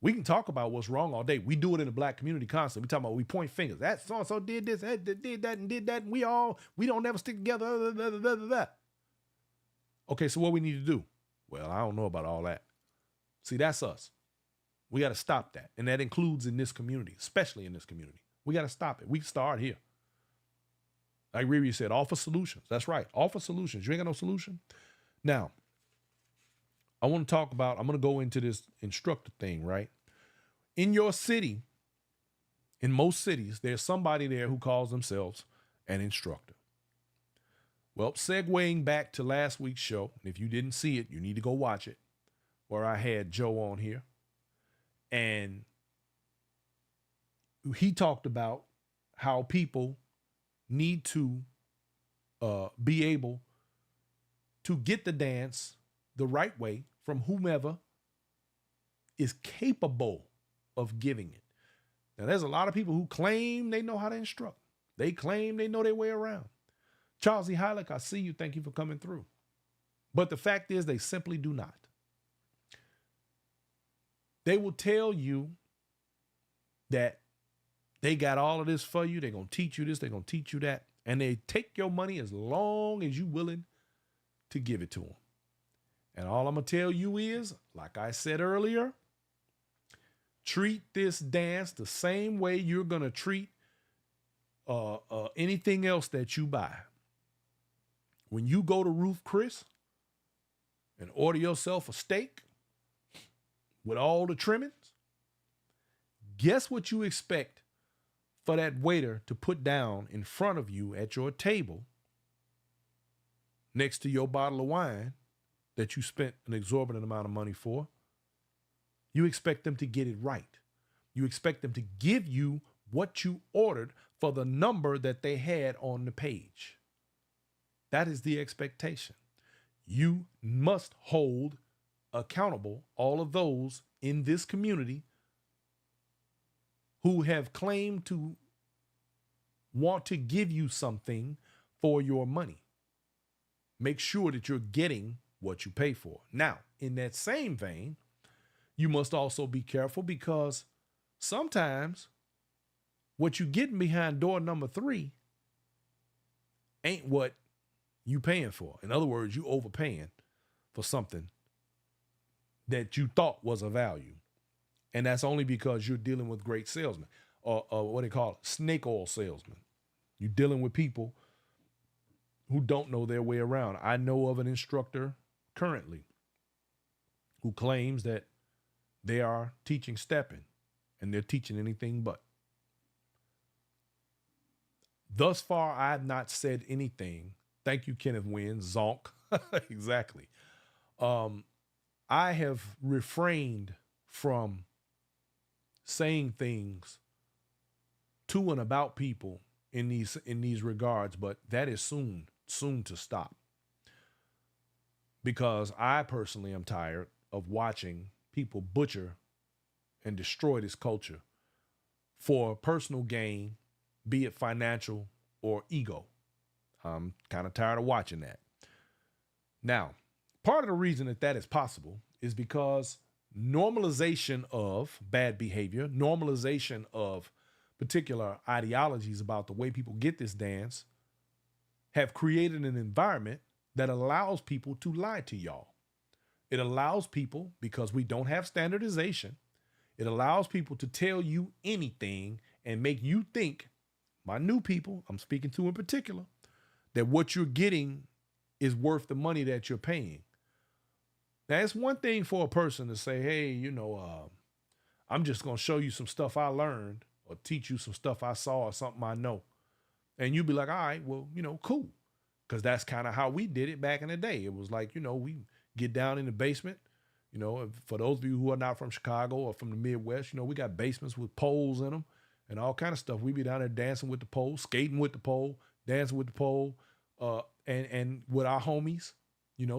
We can talk about what's wrong all day. We do it in the black community constantly. We talk about, we point fingers. That so-and-so did this, that did that, and did that, and we don't never stick together. Blah, blah, blah, blah. Okay, so what we need to do? Well, I don't know about all that. See, that's us. We got to stop that. And that includes in this community, especially in this community. We got to stop it. We start here. Like Riri said, offer solutions. That's right. Offer solutions. You ain't got no solution. Now, I want to talk about, I'm going to go into this instructor thing, right? In your city, in most cities, there's somebody there who calls themselves an instructor. Well, segueing back to last week's show, and if you didn't see it, you need to go watch it, where I had Joe on here. And he talked about how people need to be able to get the dance the right way from whomever is capable of giving it. Now, there's a lot of people who claim they know how to instruct. They claim they know their way around. Charles E. Heilich, I see you. Thank you for coming through. But the fact is they simply do not. They will tell you that they got all of this for you. They're going to teach you this. They're going to teach you that. And they take your money as long as you're willing to give it to them. And all I'm going to tell you is, like I said earlier, treat this dance the same way you're going to treat anything else that you buy. When you go to Ruth Chris and order yourself a steak with all the trimmings, guess what you expect for that waiter to put down in front of you at your table next to your bottle of wine that you spent an exorbitant amount of money for? You expect them to get it right. You expect them to give you what you ordered for the number that they had on the page. That is the expectation. You must hold accountable all of those in this community who have claimed to want to give you something for your money. Make sure that you're getting what you pay for. Now, in that same vein, you must also be careful because sometimes what you getting behind door number 3 ain't what you paying for. In other words, you overpaying for something that you thought was a value. And that's only because you're dealing with great salesmen or what they call it, snake oil salesmen. You're dealing with people who don't know their way around. I know of an instructor currently who claims that they are teaching Steppin and they're teaching anything but. Thus far, I've not said anything. Thank you, Kenneth Wynn, Zonk. Exactly. I have refrained from saying things to and about people in these regards, but that is soon to stop. Because I personally am tired of watching people butcher and destroy this culture for personal gain, be it financial or ego. I'm kind of tired of watching that. Now, part of the reason that is possible is because normalization of bad behavior, normalization of particular ideologies about the way people get this dance have created an environment that allows people to lie to y'all. It allows people, because we don't have standardization, it allows people to tell you anything and make you think, my new people I'm speaking to in particular, that what you're getting is worth the money that you're paying. Now, it's one thing for a person to say, hey, I'm just going to show you some stuff I learned or teach you some stuff I saw or something I know. And you'd be like, all right, well, cool. Because that's kind of how we did it back in the day. It was like, we get down in the basement. For those of you who are not from Chicago or from the Midwest, we got basements with poles in them and all kind of stuff. We be down there dancing with the pole, skating with the pole, dancing with the pole, and with our homies,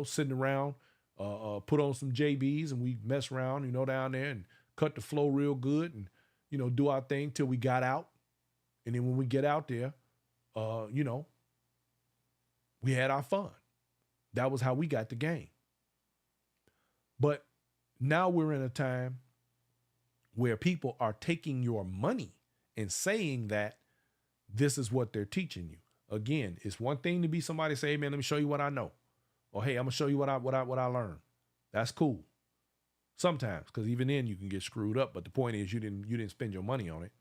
sitting around, put on some JBs and we mess around, down there and cut the flow real good and, do our thing till we got out. And then when we get out there, we had our fun. That was how we got the game. But now we're in a time where people are taking your money and saying that this is what they're teaching you. Again, it's one thing to be somebody say, hey, man, let me show you what I know. Or, hey, I'm going to show you what I learned. That's cool. Sometimes, because even then you can get screwed up. But the point is you didn't spend your money on it.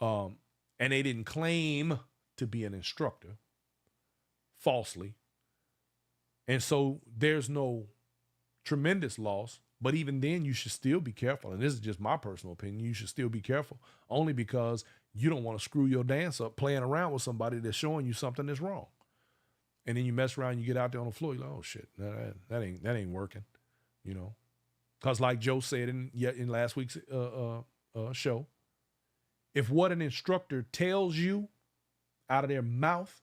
And they didn't claim to be an instructor falsely. And so there's no tremendous loss. But even then, you should still be careful. And this is just my personal opinion. You should still be careful only because you don't want to screw your dance up playing around with somebody that's showing you something that's wrong. And then you mess around, you get out there on the floor, you're like, oh shit, that ain't working, Because like Joe said in last week's show, if what an instructor tells you out of their mouth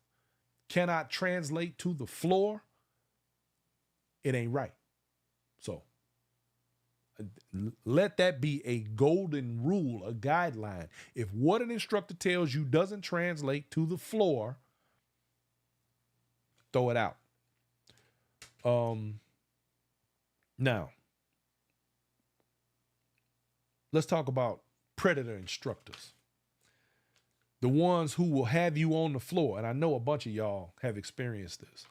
cannot translate to the floor, it ain't right. So let that be a golden rule, a guideline. If what an instructor tells you doesn't translate to the floor, throw it out. Now, let's talk about predator instructors. The ones who will have you on the floor, and I know a bunch of y'all have experienced this,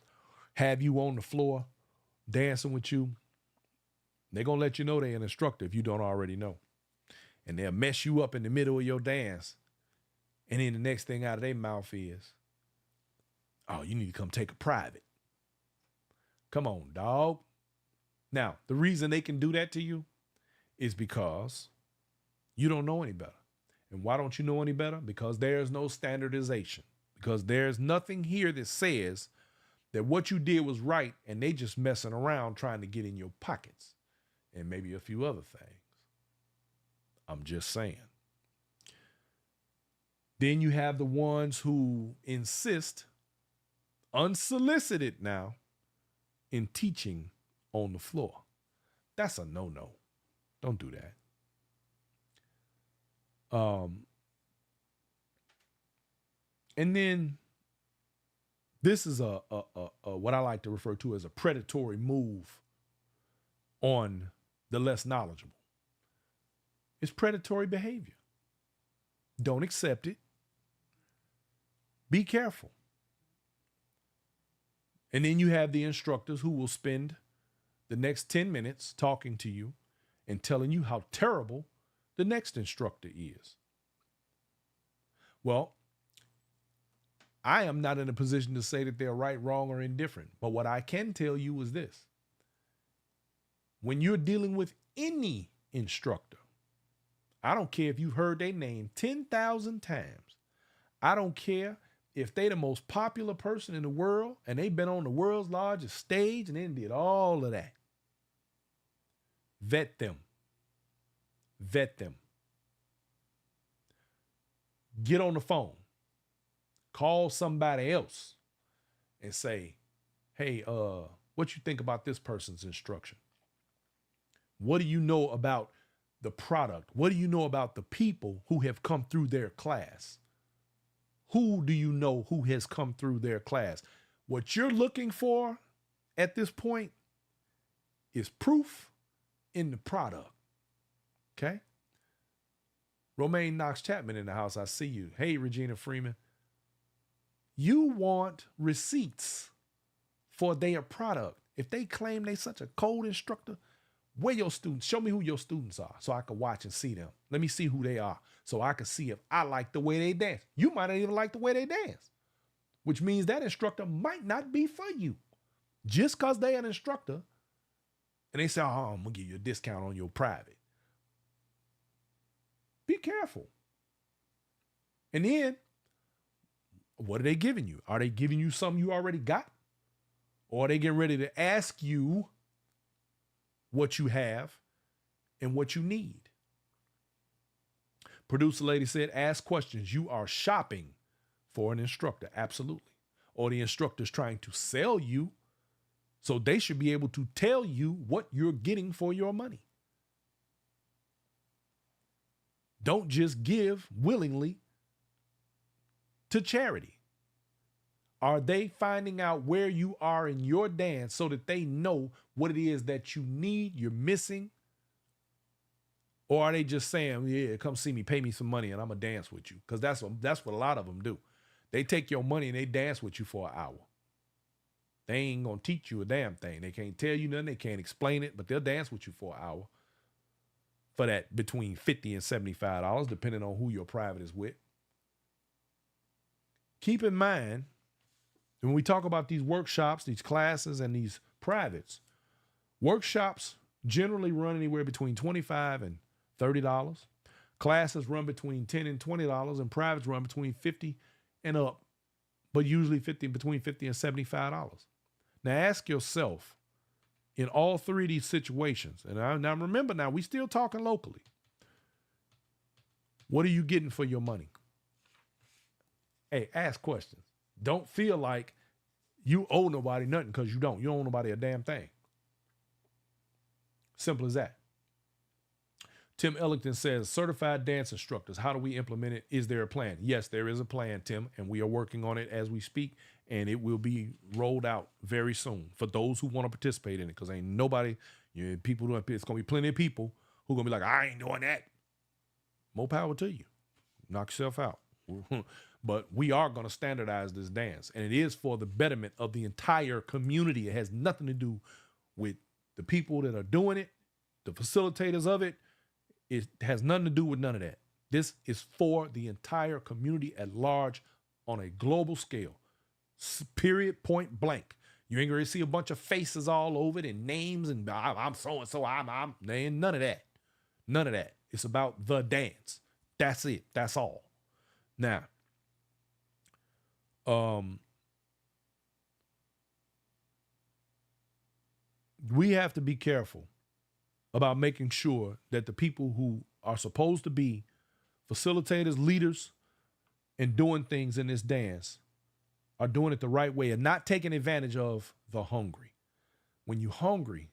have you on the floor dancing with you. They're going to let you know they're an instructor if you don't already know. And they'll mess you up in the middle of your dance. And then the next thing out of their mouth is, oh, you need to come take a private. Come on, dog. Now, the reason they can do that to you is because you don't know any better. And why don't you know any better? Because there's no standardization. Because there's nothing here that says that what you did was right and they just messing around trying to get in your pockets and maybe a few other things. I'm just saying. Then you have the ones who insist, unsolicited now, in teaching on the floor. That's a no-no. Don't do that. And then this is a what I like to refer to as a predatory move on the less knowledgeable. It's predatory behavior. Don't accept it. Be careful. And then you have the instructors who will spend the next 10 minutes talking to you and telling you how terrible the next instructor is. Well, I am not in a position to say that they're right, wrong, or indifferent. But what I can tell you is this. When you're dealing with any instructor, I don't care if you've heard their name 10,000 times. I don't care if they the most popular person in the world and they've been on the world's largest stage and then did all of that. Vet them. Vet them. Get on the phone. Call somebody else and say, hey, what you think about this person's instruction? What do you know about the product? What do you know about the people who have come through their class? Who do you know who has come through their class? What you're looking for at this point is proof in the product. Okay? Romaine Knox Chapman in the house. I see you. Hey, Regina Freeman. You want receipts for their product. If they claim they such a cold instructor, where your students? Show me who your students are so I can watch and see them. Let me see who they are so I can see if I like the way they dance. You might not even like the way they dance, which means that instructor might not be for you. Just because they're an instructor and they say, oh, I'm going to give you a discount on your private. Be careful. And then, what are they giving you? Are they giving you something you already got? Or are they getting ready to ask you what you have and what you need? Producer lady said, ask questions. You are shopping for an instructor. Absolutely. Or the instructor's trying to sell you, so they should be able to tell you what you're getting for your money. Don't just give willingly to charity. Are they finding out where you are in your dance so that they know what it is that you need, you're missing? Or are they just saying, yeah, come see me, pay me some money, and I'm going to dance with you? Because that's what a lot of them do. They take your money and they dance with you for an hour. They ain't going to teach you a damn thing. They can't tell you nothing. They can't explain it, but they'll dance with you for an hour for that between $50 and $75, depending on who your private is with. Keep in mind, when we talk about these workshops, these classes, and these privates, workshops generally run anywhere between $25 and $30. Classes run between $10 and $20, and privates run between $50 and up, but usually between $50 and $75. Now ask yourself, in all three of these situations, and now remember, now we still talking locally, what are you getting for your money? Hey, ask questions. Don't feel like you owe nobody nothing, because you don't. You don't owe nobody a damn thing. Simple as that. Tim Ellington says, certified dance instructors, how do we implement it? Is there a plan? Yes, there is a plan, Tim, and we are working on it as we speak, and it will be rolled out very soon for those who want to participate in it, because ain't nobody, people doing it. It's going to be plenty of people who are going to be like, I ain't doing that. More power to you. Knock yourself out. But we are going to standardize this dance, and it is for the betterment of the entire community. It has nothing to do with the people that are doing it, the facilitators of it. It has nothing to do with none of that. This is for the entire community at large on a global scale. Period, point blank. You ain't going to see a bunch of faces all over it and names and I'm so-and-so, there ain't none of that. None of that. It's about the dance. That's it. That's all. Now, we have to be careful about making sure that the people who are supposed to be facilitators, leaders, and doing things in this dance are doing it the right way and not taking advantage of the hungry. When you're hungry,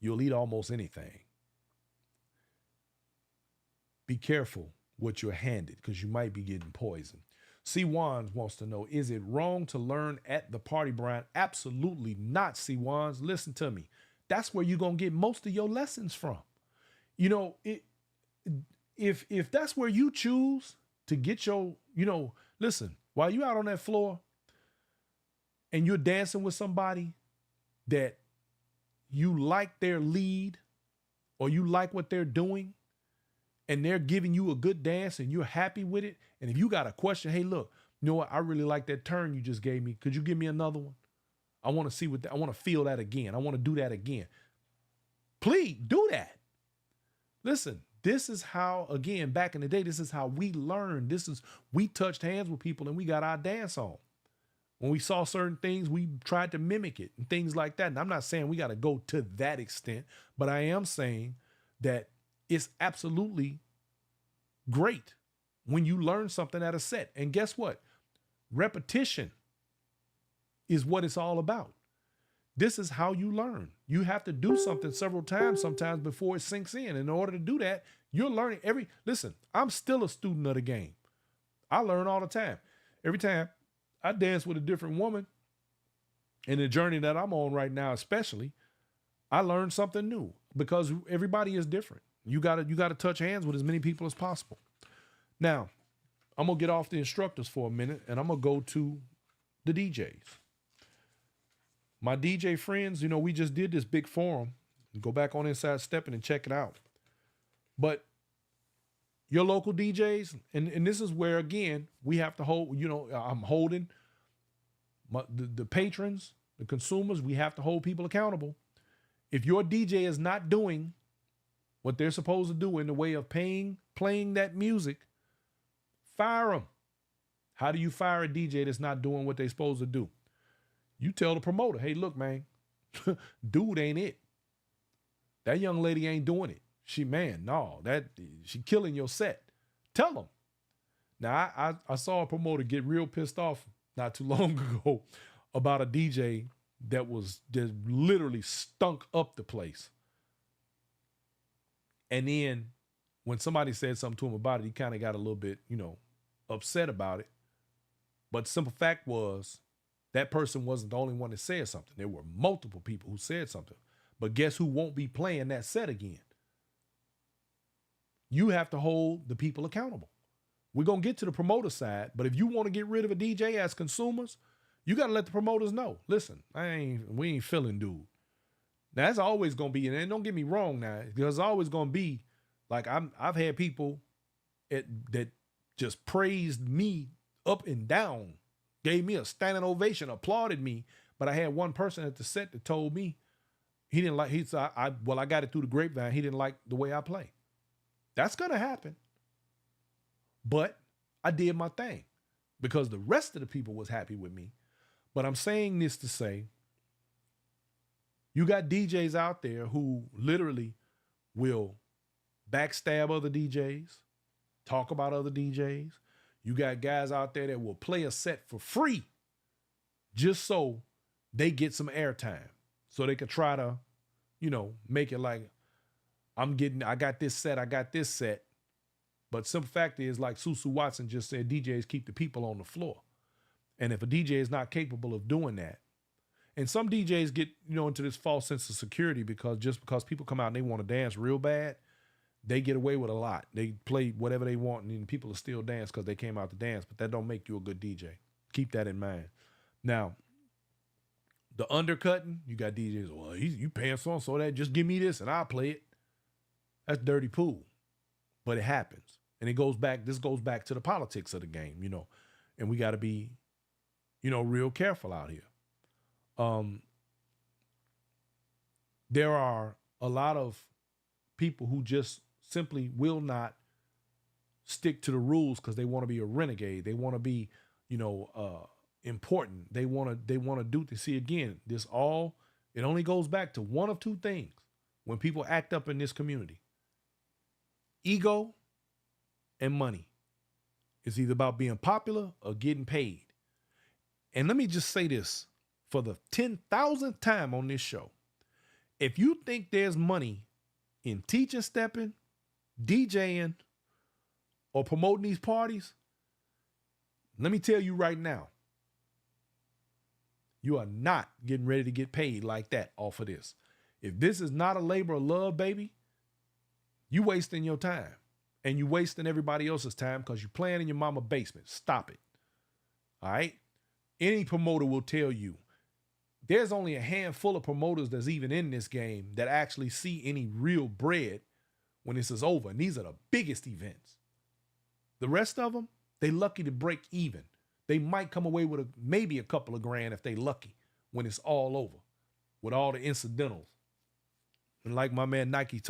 you'll eat almost anything. Be careful what you're handed because you might be getting poisoned. C. Wands wants to know, is it wrong to learn at the party, Brian? Absolutely not, C. Wands. Listen to me. That's where you're going to get most of your lessons from. You know, if that's where you choose to get your, listen, while you're out on that floor and you're dancing with somebody that you like their lead or you like what they're doing, and they're giving you a good dance and you're happy with it. And if you got a question, hey, look, you know what? I really like that turn you just gave me. Could you give me another one? I want to see I want to feel that again. I want to do that again. Please do that. Listen, this is how, again, back in the day, this is how we learned. We touched hands with people and we got our dance on. When we saw certain things, we tried to mimic it and things like that. And I'm not saying we got to go to that extent, but I am saying that it's absolutely great when you learn something at a set. And guess what? Repetition is what it's all about. This is how you learn. You have to do something several times sometimes before it sinks in. In order to do that, you're learning listen, I'm still a student of the game. I learn all the time. Every time I dance with a different woman in the journey that I'm on right now, especially, I learn something new because everybody is different. You gotta touch hands with as many people as possible. Now, I'm gonna get off the instructors for a minute and I'm gonna go to the DJs. My DJ friends, we just did this big forum. Go back on Inside Steppin and check it out. But your local DJs, and this is where, again, we have to hold, I'm holding the patrons, the consumers, we have to hold people accountable. If your DJ is not doing what they're supposed to do in the way of playing that music, fire them. How do you fire a DJ that's not doing what they're supposed to do? You tell the promoter, hey, look, man, dude ain't it. That young lady ain't doing it. She killing your set. Tell them. Now, I saw a promoter get real pissed off not too long ago about a DJ that literally stunk up the place. And then when somebody said something to him about it, he kind of got a little bit, upset about it. But the simple fact was that person wasn't the only one that said something. There were multiple people who said something. But guess who won't be playing that set again? You have to hold the people accountable. We're going to get to the promoter side, but if you want to get rid of a DJ as consumers, you got to let the promoters know. Listen, we ain't feeling dude. Now, that's always going to be, and don't get me wrong now, there's always going to be, like I've had people that just praised me up and down, gave me a standing ovation, applauded me, but I had one person at the set that told me he didn't like, I got it through the grapevine, he didn't like the way I play. That's going to happen. But I did my thing because the rest of the people was happy with me. But I'm saying this to say, you got DJs out there who literally will backstab other DJs, talk about other DJs. You got guys out there that will play a set for free just so they get some airtime. So they could try to, make it like, I got this set. But simple fact is, like Susu Watson just said, DJs keep the people on the floor. And if a DJ is not capable of doing that, and some DJs get, into this false sense of security because people come out and they want to dance real bad, they get away with a lot. They play whatever they want and then people will still dance because they came out to dance, but that don't make you a good DJ. Keep that in mind. Now, the undercutting, you got DJs, well, you paying so that, just give me this and I'll play it. That's dirty pool. But it happens. And this goes back to the politics of the game, and we got to be, real careful out here. There are a lot of people who just simply will not stick to the rules because they want to be a renegade. They want to be, important. They want to do this. See, again, it only goes back to one of two things when people act up in this community: ego and money. It's either about being popular or getting paid. And let me just say this for the 10,000th time on this show. If you think there's money in teaching stepping, DJing, or promoting these parties, let me tell you right now, you are not getting ready to get paid like that off of this. If this is not a labor of love, baby, you wasting your time. And you wasting everybody else's time because you're playing in your mama's basement. Stop it. All right? Any promoter will tell you there's only a handful of promoters that's even in this game that actually see any real bread when this is over. And these are the biggest events. The rest of them, they lucky to break even. They might come away with maybe a couple of grand if they lucky when it's all over with all the incidentals. And like my man Nike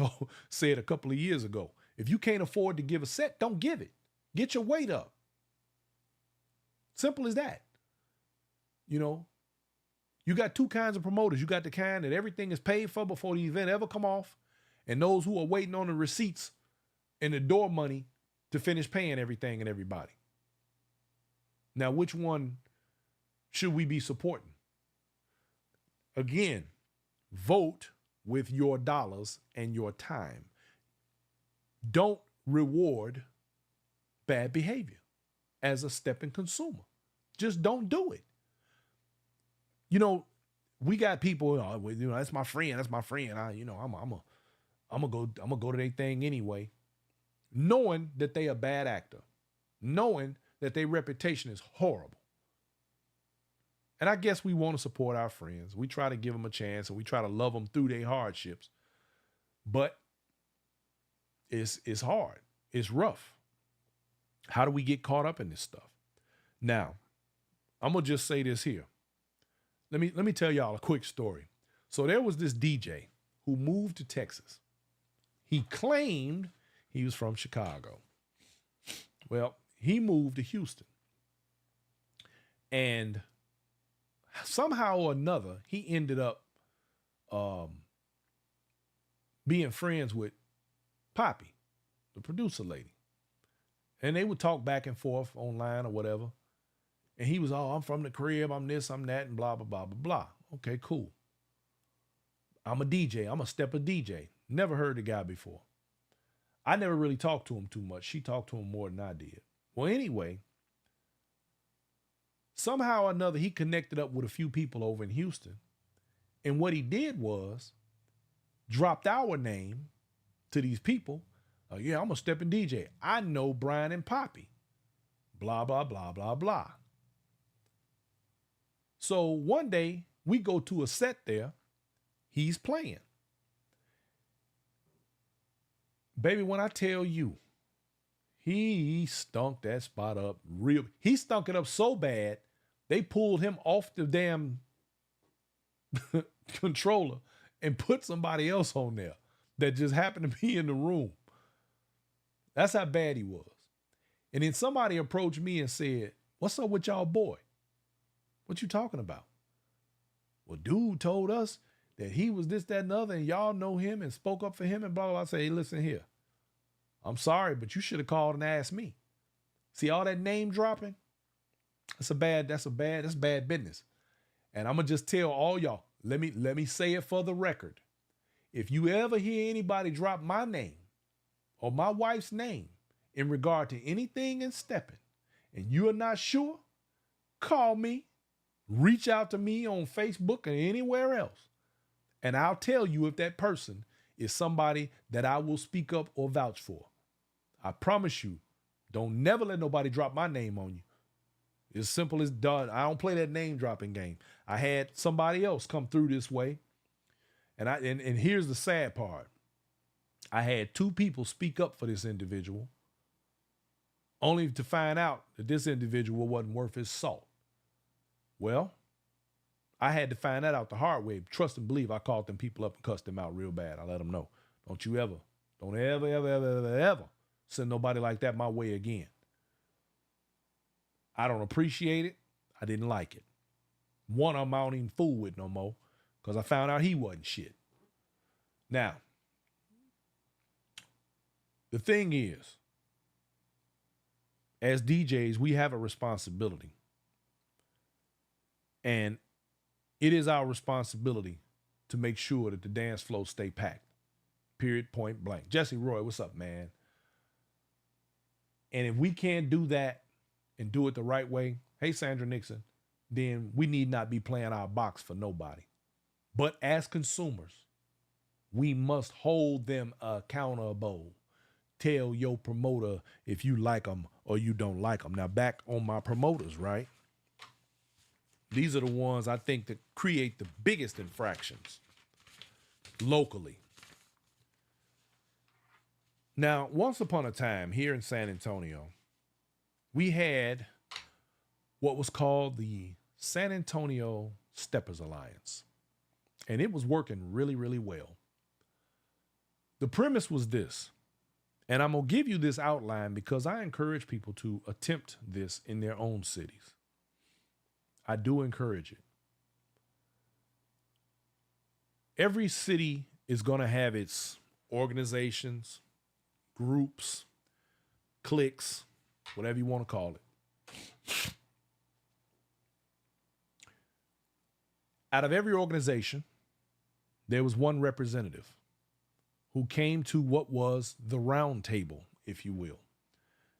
said a couple of years ago, if you can't afford to give a set, don't give it. Get your weight up. Simple as that. You know, you got two kinds of promoters. You got the kind that everything is paid for before the event ever come off, and those who are waiting on the receipts and the door money to finish paying everything and everybody. Now, which one should we be supporting? Again, vote with your dollars and your time. Don't reward bad behavior as a stepping consumer. Just don't do it. You know, we got people, you know, that's my friend. I'm gonna go to their thing anyway, knowing that they a bad actor, knowing that their reputation is horrible. And I guess we want to support our friends. We try to give them a chance and we try to love them through their hardships. But it's hard. It's rough. How do we get caught up in this stuff? Now, I'm going to just say this here. Let me tell y'all a quick story. So there was this DJ who moved to Texas. He claimed he was from Chicago. Well, he moved to Houston. And somehow or another, he ended up being friends with Poppy, the producer lady. And they would talk back and forth online or whatever. And he was, I'm from the crib, I'm this, I'm that, and blah, blah, blah, blah, blah. Okay, cool. I'm a DJ. I'm a stepper DJ. Never heard the guy before. I never really talked to him too much. She talked to him more than I did. Well, anyway, somehow or another, he connected up with a few people over in Houston. And what he did was dropped our name to these people. Yeah, I'm a stepping DJ. I know Brian and Poppy. Blah, blah, blah, blah, blah. So one day we go to a set there. He's playing. Baby, when I tell you, he stunk that spot up real. He stunk it up so bad, they pulled him off the damn controller and put somebody else on there that just happened to be in the room. That's how bad he was. And then somebody approached me and said, "What's up with y'all boy? What you talking about?" Well, dude told us that he was this, that, and the other, and y'all know him and spoke up for him and blah, blah, blah. I say, hey, listen here. I'm sorry, but you should have called and asked me. See all that name dropping? That's bad business. And I'm gonna just tell all y'all, let me say it for the record. If you ever hear anybody drop my name or my wife's name in regard to anything in stepping, and you are not sure, call me, reach out to me on Facebook or anywhere else, and I'll tell you if that person is somebody that I will speak up or vouch for. I promise you, don't never let nobody drop my name on you. It's simple as done. I don't play that name dropping game. I had somebody else come through this way. And here's the sad part. I had two people speak up for this individual, only to find out that this individual wasn't worth his salt. Well, I had to find that out the hard way. Trust and believe, I called them people up and cussed them out real bad. I let them know, don't ever send nobody like that my way again. I don't appreciate it. I didn't like it. One of them I don't even fool with no more because I found out he wasn't shit. Now, the thing is, as DJs, we have a responsibility. And it is our responsibility to make sure that the dance floor stay packed. Period, point blank. Jesse Roy, what's up, man? And if we can't do that and do it the right way, hey, Sandra Nixon, then we need not be playing our box for nobody. But as consumers, we must hold them accountable. Tell your promoter if you like them or you don't like them. Now, back on my promoters, right? These are the ones I think that create the biggest infractions locally. Now, once upon a time here in San Antonio, we had what was called the San Antonio Steppers Alliance. And it was working really, really well. The premise was this, and I'm going to give you this outline because I encourage people to attempt this in their own cities. I do encourage it. Every city is going to have its organizations, groups, cliques, whatever you want to call it. Out of every organization, there was one representative who came to what was the round table, if you will.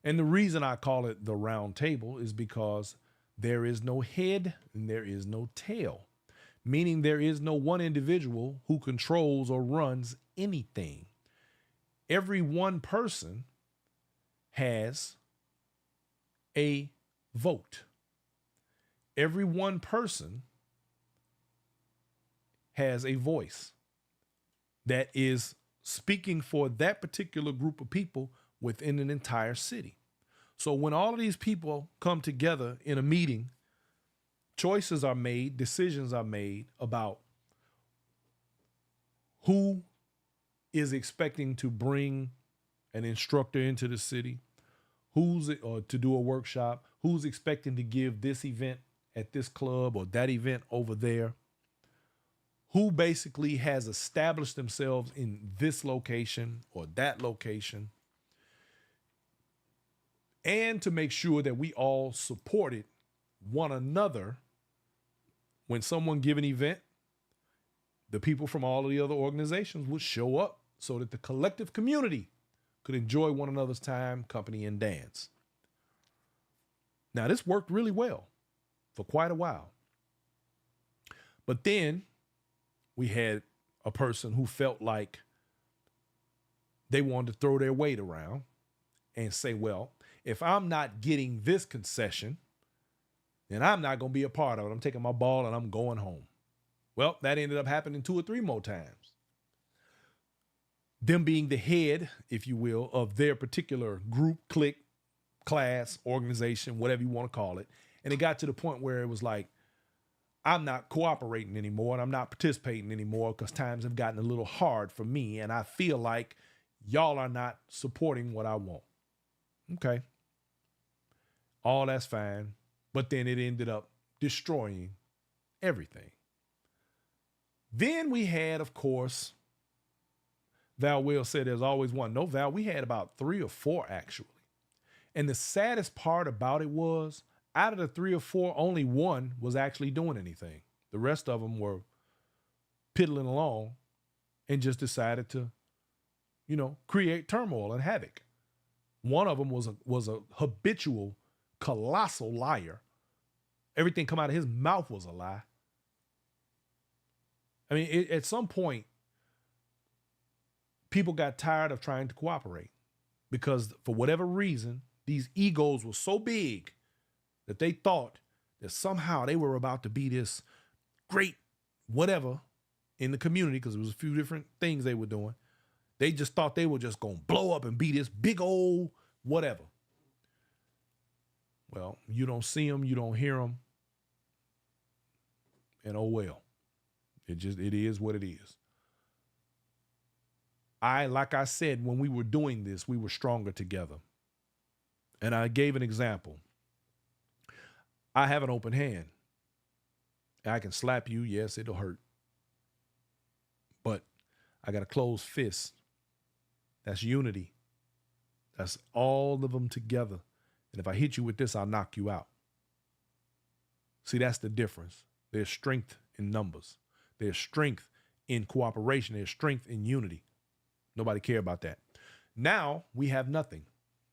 And the reason I call it the round table is because there is no head and there is no tail, meaning there is no one individual who controls or runs anything. Every one person has a vote. Every one person has a voice that is speaking for that particular group of people within an entire city. So when all of these people come together in a meeting, choices are made, decisions are made about who is expecting to bring an instructor into the city, or to do a workshop, who's expecting to give this event at this club or that event over there, who basically has established themselves in this location or that location, and to make sure that we all supported one another. When someone give an event, the people from all of the other organizations would show up so that the collective community could enjoy one another's time, company, and dance. Now, this worked really well for quite a while. But then we had a person who felt like they wanted to throw their weight around and say, well, if I'm not getting this concession, then I'm not going to be a part of it. I'm taking my ball and I'm going home. Well, that ended up happening 2 or 3 more times. Them being the head, if you will, of their particular group, clique, class, organization, whatever you want to call it. And it got to the point where it was like, I'm not cooperating anymore and I'm not participating anymore because times have gotten a little hard for me. And I feel like y'all are not supporting what I want. Okay. All that's fine. But then it ended up destroying everything. Then we had, of course, Val Will said there's always one. No, Val, we had about 3 or 4 actually. And the saddest part about it was, out of the 3 or 4, only one was actually doing anything. The rest of them were piddling along and just decided to, create turmoil and havoc. One of them was a habitual, colossal liar. Everything come out of his mouth was a lie. I mean, at some point, people got tired of trying to cooperate because for whatever reason, these egos were so big that they thought that somehow they were about to be this great whatever in the community, because there was a few different things they were doing. They just thought they were just going to blow up and be this big old whatever. Well, you don't see them, you don't hear them. And oh well. It is what it is. Like I said, when we were doing this, we were stronger together. And I gave an example. I have an open hand. I can slap you. Yes, it'll hurt. But I got a closed fist. That's unity. That's all of them together. And if I hit you with this, I'll knock you out. See, that's the difference. There's strength in numbers. There's strength in cooperation. There's strength in unity. Nobody care about that. Now we have nothing,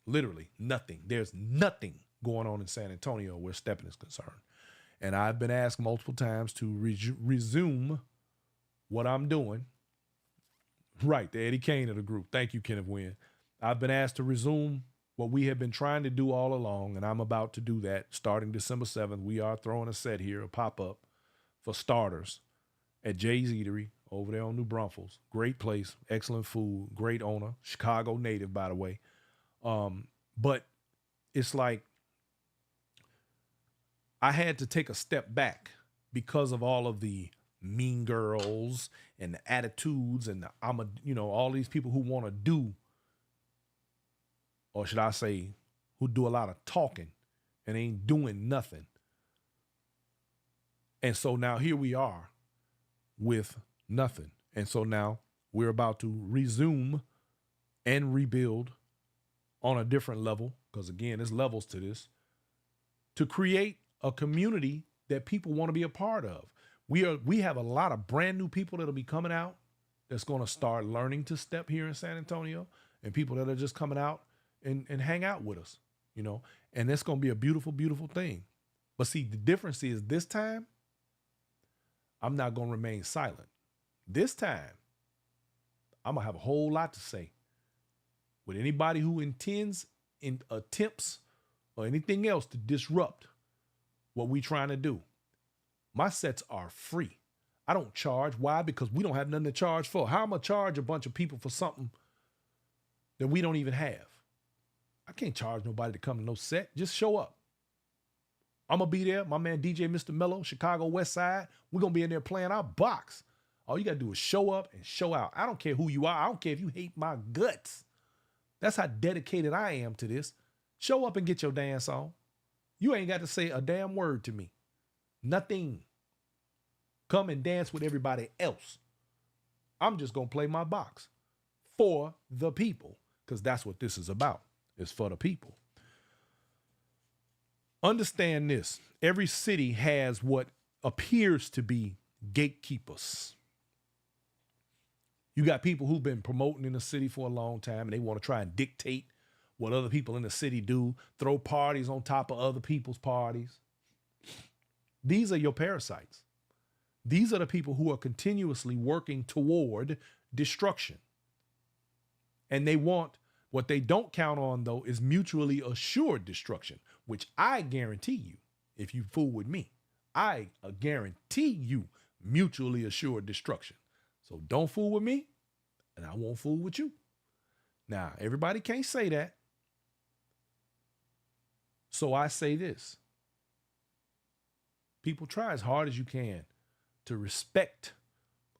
literally nothing. There's nothing going on in San Antonio where Steppin is concerned. And I've been asked multiple times to resume what I'm doing. Right, the Eddie Kane of the group. Thank you, Kenneth Wynn. I've been asked to resume what we have been trying to do all along, and I'm about to do that starting December 7th. We are throwing a set here, a pop-up for starters at Jay's Eatery over there on New Braunfels. Great place, excellent food, great owner, Chicago native, by the way. But it's like I had to take a step back because of all of the mean girls and the attitudes and all these people who want to do, or should I say, who do a lot of talking and ain't doing nothing. And so now here we are with nothing. And so now we're about to resume and rebuild on a different level, because again, there's levels to this, to create a community that people want to be a part of. We have a lot of brand new people that'll be coming out that's going to start learning to step here in San Antonio, and people that are just coming out and hang out with us, and that's going to be a beautiful, beautiful thing. But see, the difference is this time, I'm not going to remain silent. This time, I'm going to have a whole lot to say. With anybody who attempts or anything else to disrupt what we trying to do. My sets are free. I don't charge. Why? Because we don't have nothing to charge for. How am I charge a bunch of people for something that we don't even have? I can't charge nobody to come to no set. Just show up. I'm going to be there. My man DJ Mr. Mello, Chicago West Side. We're going to be in there playing our box. All you got to do is show up and show out. I don't care who you are. I don't care if you hate my guts. That's how dedicated I am to this. Show up and get your dance on. You ain't got to say a damn word to me. Nothing. Come and dance with everybody else. I'm just going to play my box for the people, because that's what this is about. It's for the people. Understand this. Every city has what appears to be gatekeepers. You got people who've been promoting in the city for a long time, and they want to try and dictate what other people in the city do, throw parties on top of other people's parties. These are your parasites. These are the people who are continuously working toward destruction. And they want, what they don't count on, though, is mutually assured destruction, which I guarantee you, if you fool with me, I guarantee you mutually assured destruction. So don't fool with me, and I won't fool with you. Now, everybody can't say that. So I say this. People, try as hard as you can to respect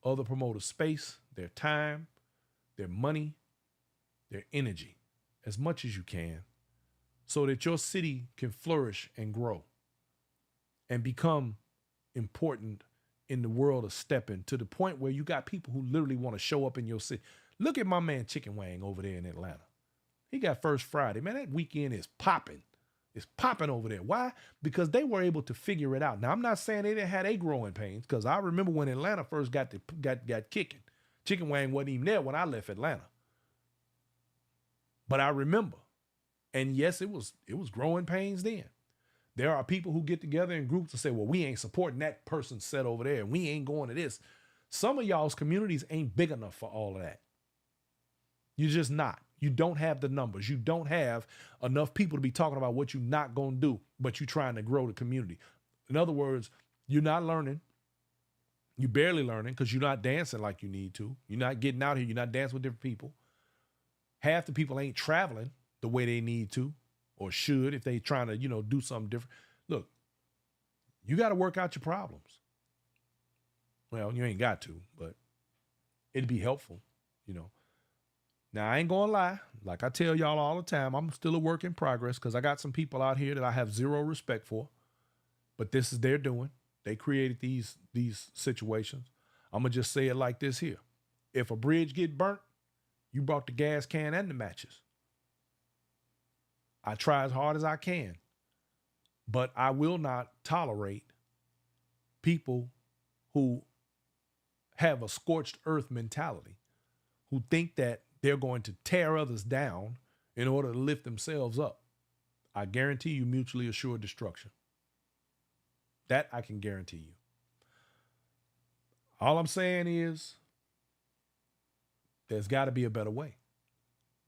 other promoters' space, their time, their money, their energy, as much as you can, so that your city can flourish and grow and become important in the world of Steppin, to the point where you got people who literally want to show up in your city. Look at my man Chicken Wang over there in Atlanta. He got First Friday. Man, that weekend is popping. It's popping over there. Why? Because they were able to figure it out. Now, I'm not saying they didn't have their growing pains, because I remember when Atlanta first got kicking. Chicken Wang wasn't even there when I left Atlanta. But I remember. And yes, it was growing pains then. There are people who get together in groups and say, well, we ain't supporting that person's set over there, and we ain't going to this. Some of y'all's communities ain't big enough for all of that. You're just not. You don't have the numbers. You don't have enough people to be talking about what you're not going to do, but you're trying to grow the community. In other words, you're not learning. You're barely learning because you're not dancing like you need to. You're not getting out here. You're not dancing with different people. Half the people ain't traveling the way they need to or should if they trying to, do something different. Look, you got to work out your problems. Well, you ain't got to, but it'd be helpful, Now, I ain't going to lie. Like I tell y'all all the time, I'm still a work in progress because I got some people out here that I have zero respect for. But this is their doing. They created these situations. I'm going to just say it like this here. If a bridge get burnt, you brought the gas can and the matches. I try as hard as I can, but I will not tolerate people who have a scorched earth mentality, who think that they're going to tear others down in order to lift themselves up. I guarantee you mutually assured destruction. That I can guarantee you. All I'm saying is there's got to be a better way.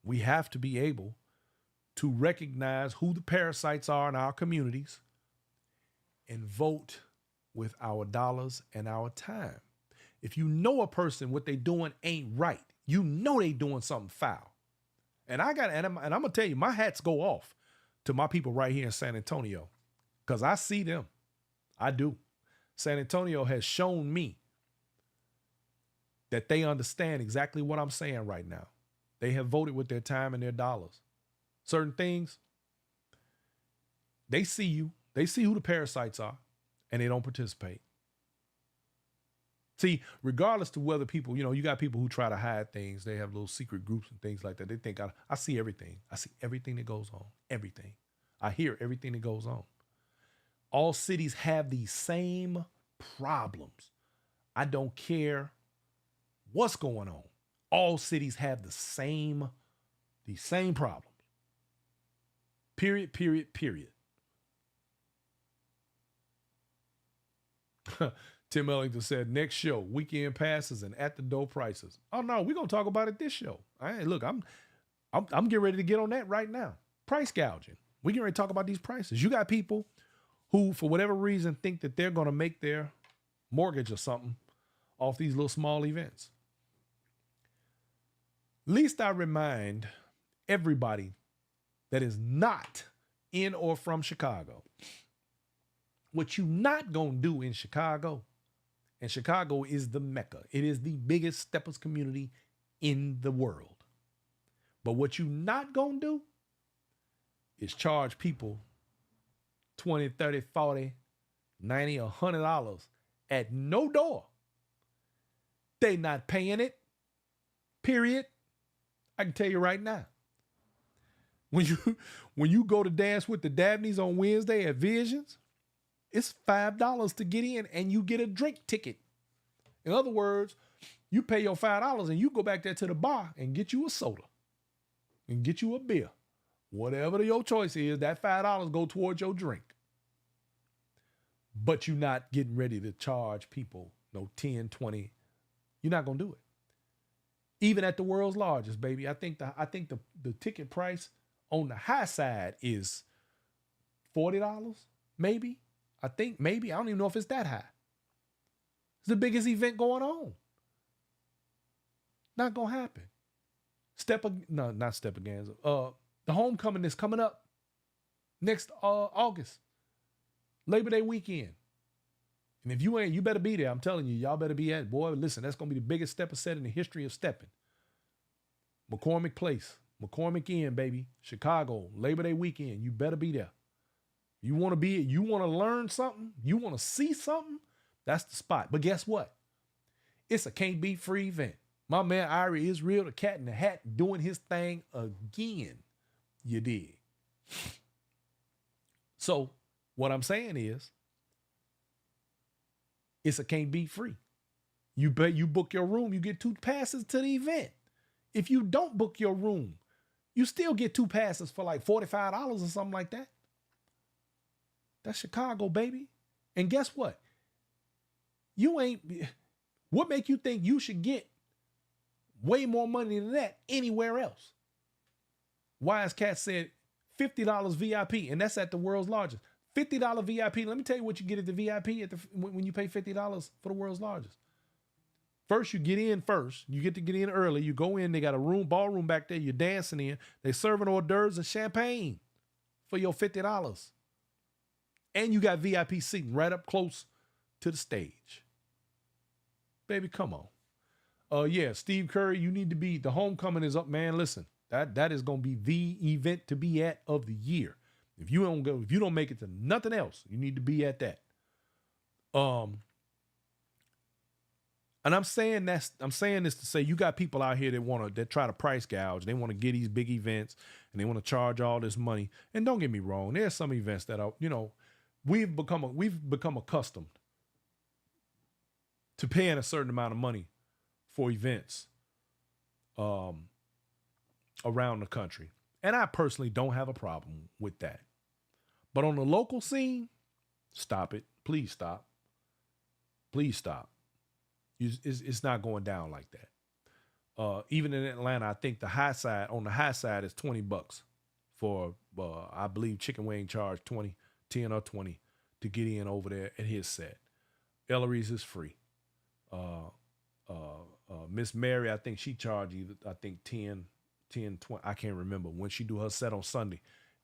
We have to be able to recognize who the parasites are in our communities and vote with our dollars and our time. If you know a person, what they doing ain't right, you know they doing something foul. And I'm gonna tell you, my hats go off to my people right here in San Antonio, because I see them. I do. San Antonio has shown me that they understand exactly what I'm saying right now. They have voted with their time and their dollars. Certain things, they see you, they see who the parasites are, and they don't participate. See, regardless to whether people, you got people who try to hide things. They have little secret groups and things like that. They think I see everything. I see everything that goes on. Everything. I hear everything that goes on. All cities have these same problems. I don't care what's going on. All cities have these same problems. Period. Tim Ellington said, next show, weekend passes and at the door prices. Oh no, we're gonna talk about it this show. Look, I'm getting ready to get on that right now. Price gouging. We're getting ready to talk about these prices. You got people who, for whatever reason, think that they're gonna make their mortgage or something off these little small events. Least I remind everybody that is not in or from Chicago, what you not gonna do in Chicago, and Chicago is the Mecca. It is the biggest steppers community in the world. But what you not gonna do is charge people $20, $30, $40, $90, $100 at no door. They not paying it, period. I can tell you right now. When you go to dance with the Dabneys on Wednesday at Visions, it's $5 to get in and you get a drink ticket. In other words, you pay your $5 and you go back there to the bar and get you a soda and get you a beer. Whatever your choice is, that $5 go towards your drink. But you're not getting ready to charge people no 10, 20. You're not going to do it. Even at the world's largest, baby. I think the ticket price on the high side is $40, maybe. I don't even know if it's that high. It's the biggest event going on. Not gonna happen. Not Steppaganza. The homecoming is coming up next August, Labor Day weekend. And if you ain't, you better be there. I'm telling you, y'all better be at it. Boy, listen, that's gonna be the biggest stepper set in the history of stepping. McCormick Place, McCormick Inn, baby, Chicago, Labor Day weekend. You better be there. You want to learn something? You want to see something? That's the spot. But guess what? It's a can't be free event. My man Irie Israel, the cat in the hat, doing his thing again. You dig? So what I'm saying is, it's a can't be free. You book your room, you get 2 passes to the event. If you don't book your room, you still get 2 passes for like $45 or something like that. That's Chicago, baby. And guess what? What make you think you should get way more money than that anywhere else? Wise Cat said $50 VIP, and that's at the world's largest. $50 VIP. Let me tell you what you get at the VIP when you pay $50 for the world's largest. First, you get in first. You get to get in early. You go in. They got a ballroom back there. You're dancing in. They serving hors d'oeuvres and champagne for your $50. And you got VIP seating right up close to the stage. Baby, come on. Yeah, Steve Curry, you need to be, the homecoming is up, man. Listen, that is going to be the event to be at of the year. If you don't make it to nothing else, you need to be at that. And I'm saying this to say you got people out here that try to price gouge. They want to get these big events and they want to charge all this money. And don't get me wrong, there's some events that are, we've become accustomed to paying a certain amount of money for events around the country. And I personally don't have a problem with that. But on the local scene, stop it. Please stop. Please stop. It's not going down like that. Even in Atlanta, I think on the high side is $20 for, I believe Chicken Wing charged 10 or 20 to get in over there at his set. Ellery's is free. Miss Mary, I think she charged 10, 20. I can't remember when she do her set on Sunday.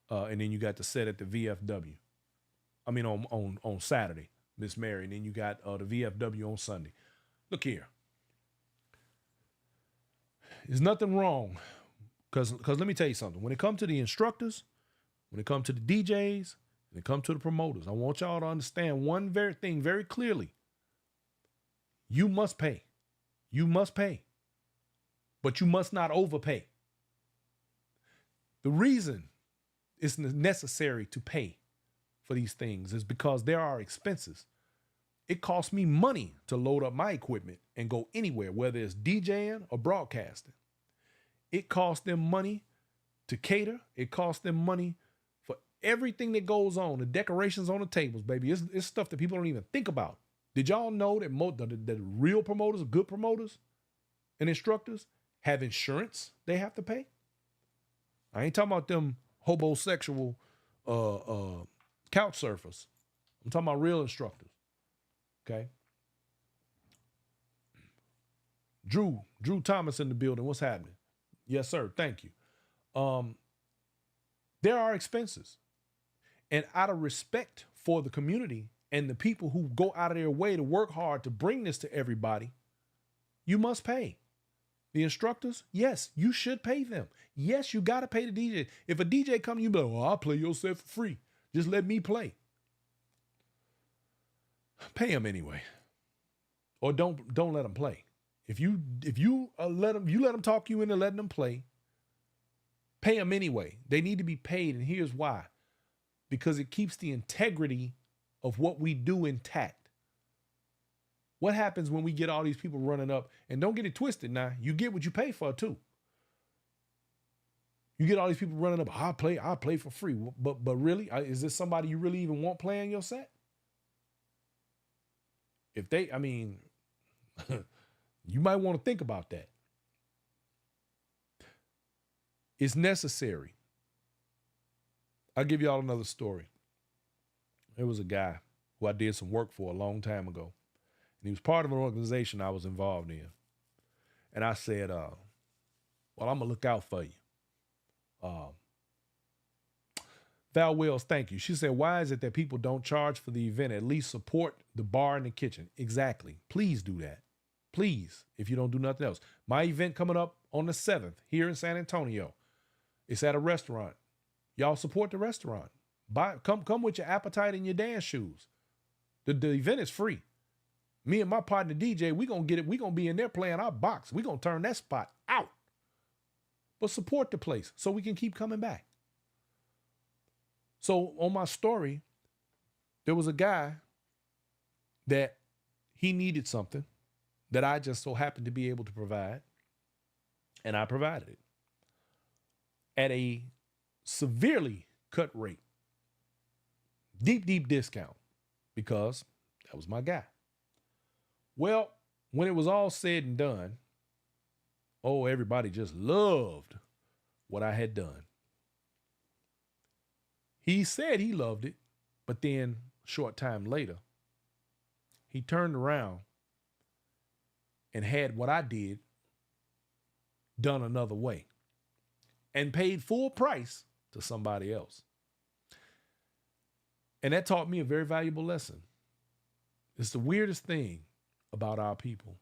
And then you got the set at the VFW. I mean, on Saturday, Miss Mary. And then you got the VFW on Sunday. Look here. There's nothing wrong. Because let me tell you something. When it comes to the instructors, when it comes to the DJs, when it comes to the promoters, I want y'all to understand one thing very clearly. You must pay. You must pay. But you must not overpay. The reason it's necessary to pay for these things is because there are expenses. It costs me money to load up my equipment and go anywhere, whether it's DJing or broadcasting. It costs them money to cater. It costs them money for everything that goes on, the decorations on the tables, baby. It's stuff that people don't even think about. Did y'all know that the real promoters, good promoters and instructors have insurance they have to pay? I ain't talking about them homosexual couch surfers. I'm talking about real instructors. Okay. Drew Thomas in the building. What's happening? Yes, sir. Thank you. There are expenses. And out of respect for the community and the people who go out of their way to work hard to bring this to everybody, you must pay. The instructors, yes, you should pay them. Yes, you got to pay the DJ. If a DJ comes, you be like, well, I'll play your set for free. Just let me play. Pay them anyway. Or don't let them play. If you let them talk you into letting them play, pay them anyway. They need to be paid, and here's why. Because it keeps the integrity of what we do intact. What happens when we get all these people running up? And don't get it twisted now. You get what you pay for too. You get all these people running up. I'll play for free. But really, is this somebody you really even want playing your set? You might want to think about that. It's necessary. I'll give y'all another story. There was a guy who I did some work for a long time ago. And he was part of an organization I was involved in. And I said, well, I'm going to look out for you. Val Wells, thank you. She said, why is it that people don't charge for the event? At least support the bar and the kitchen. Exactly. Please do that. Please, if you don't do nothing else. My event coming up on the 7th here in San Antonio. It's at a restaurant. Y'all support the restaurant. Come with your appetite and your dance shoes. The event is free. Me and my partner DJ, we gonna get it. We gonna be in there playing our box. We gonna turn that spot out. But support the place so we can keep coming back. So on my story, there was a guy that he needed something that I just so happened to be able to provide. And I provided it at a severely cut rate. Deep discount because that was my guy. Well, when it was all said and done, everybody just loved what I had done. He said he loved it, but then a short time later, he turned around and had what I did done another way and paid full price to somebody else. And that taught me a very valuable lesson. It's the weirdest thing about our people.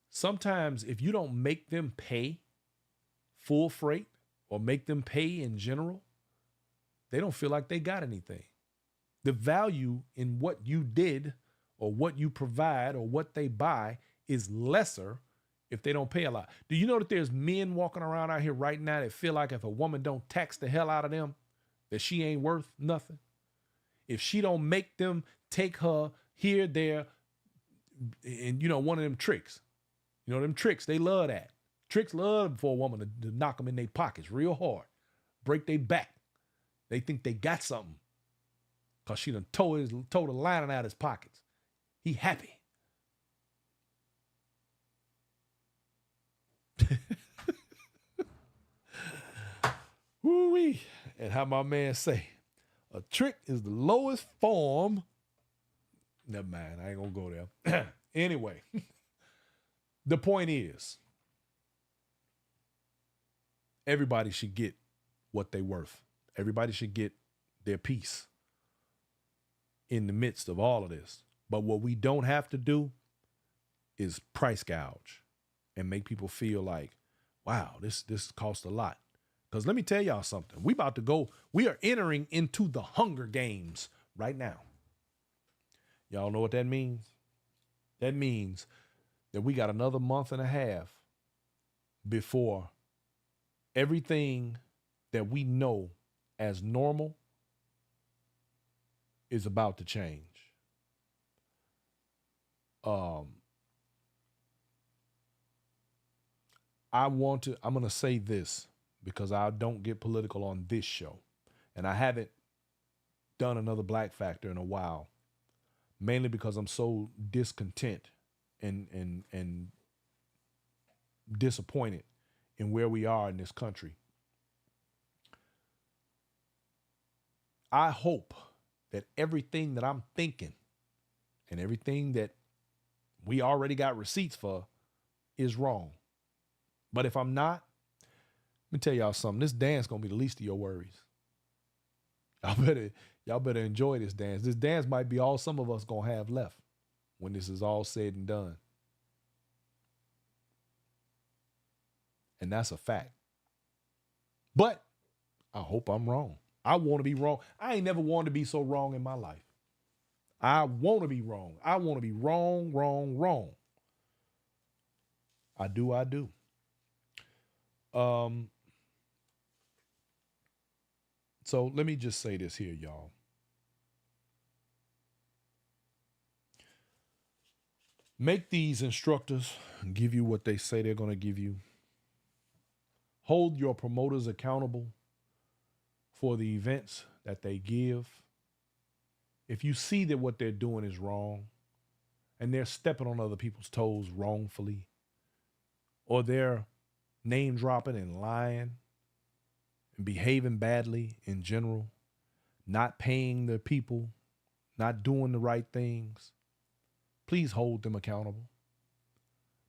Sometimes if you don't make them pay full freight or make them pay in general, they don't feel like they got anything. The value in what you did or what you provide or what they buy is lesser if they don't pay a lot. Do you know that there's men walking around out here right now that feel like if a woman don't tax the hell out of them, that she ain't worth nothing? If she don't make them take her here, there, and one of them tricks. Them tricks, they love that. Tricks love for a woman to knock them in their pockets real hard, break their back. They think they got something because she done tore the lining out of his pockets. He happy. Woo-wee. And how my man say, a trick is the lowest form. Never mind, I ain't gonna go there. Anyway, the point is, everybody should get what they worth. Everybody should get their piece in the midst of all of this. But what we don't have to do is price gouge and make people feel like, wow, this costs a lot. Because let me tell y'all something. We are entering into the Hunger Games right now. Y'all know what that means? That means that we got another month and a half before everything that we know as normal is about to change. I'm going to say this because I don't get political on this show. And I haven't done another Black Factor in a while, mainly because I'm so discontent and disappointed in where we are in this country. I hope that everything that I'm thinking and everything that we already got receipts for is wrong. But if I'm not, let me tell y'all something. This dance gonna be the least of your worries. Y'all better enjoy this dance. This dance might be all some of us gonna have left when this is all said and done. And that's a fact. But I hope I'm wrong. I want to be wrong. I ain't never wanted to be so wrong in my life. I want to be wrong. I want to be wrong, wrong, wrong. I do. So let me just say this here, y'all. Make these instructors give you what they say they're going to give you. Hold your promoters accountable for the events that they give. If you see that what they're doing is wrong and they're stepping on other people's toes wrongfully, or they're name dropping and lying and behaving badly in general, not paying their people, not doing the right things, please hold them accountable.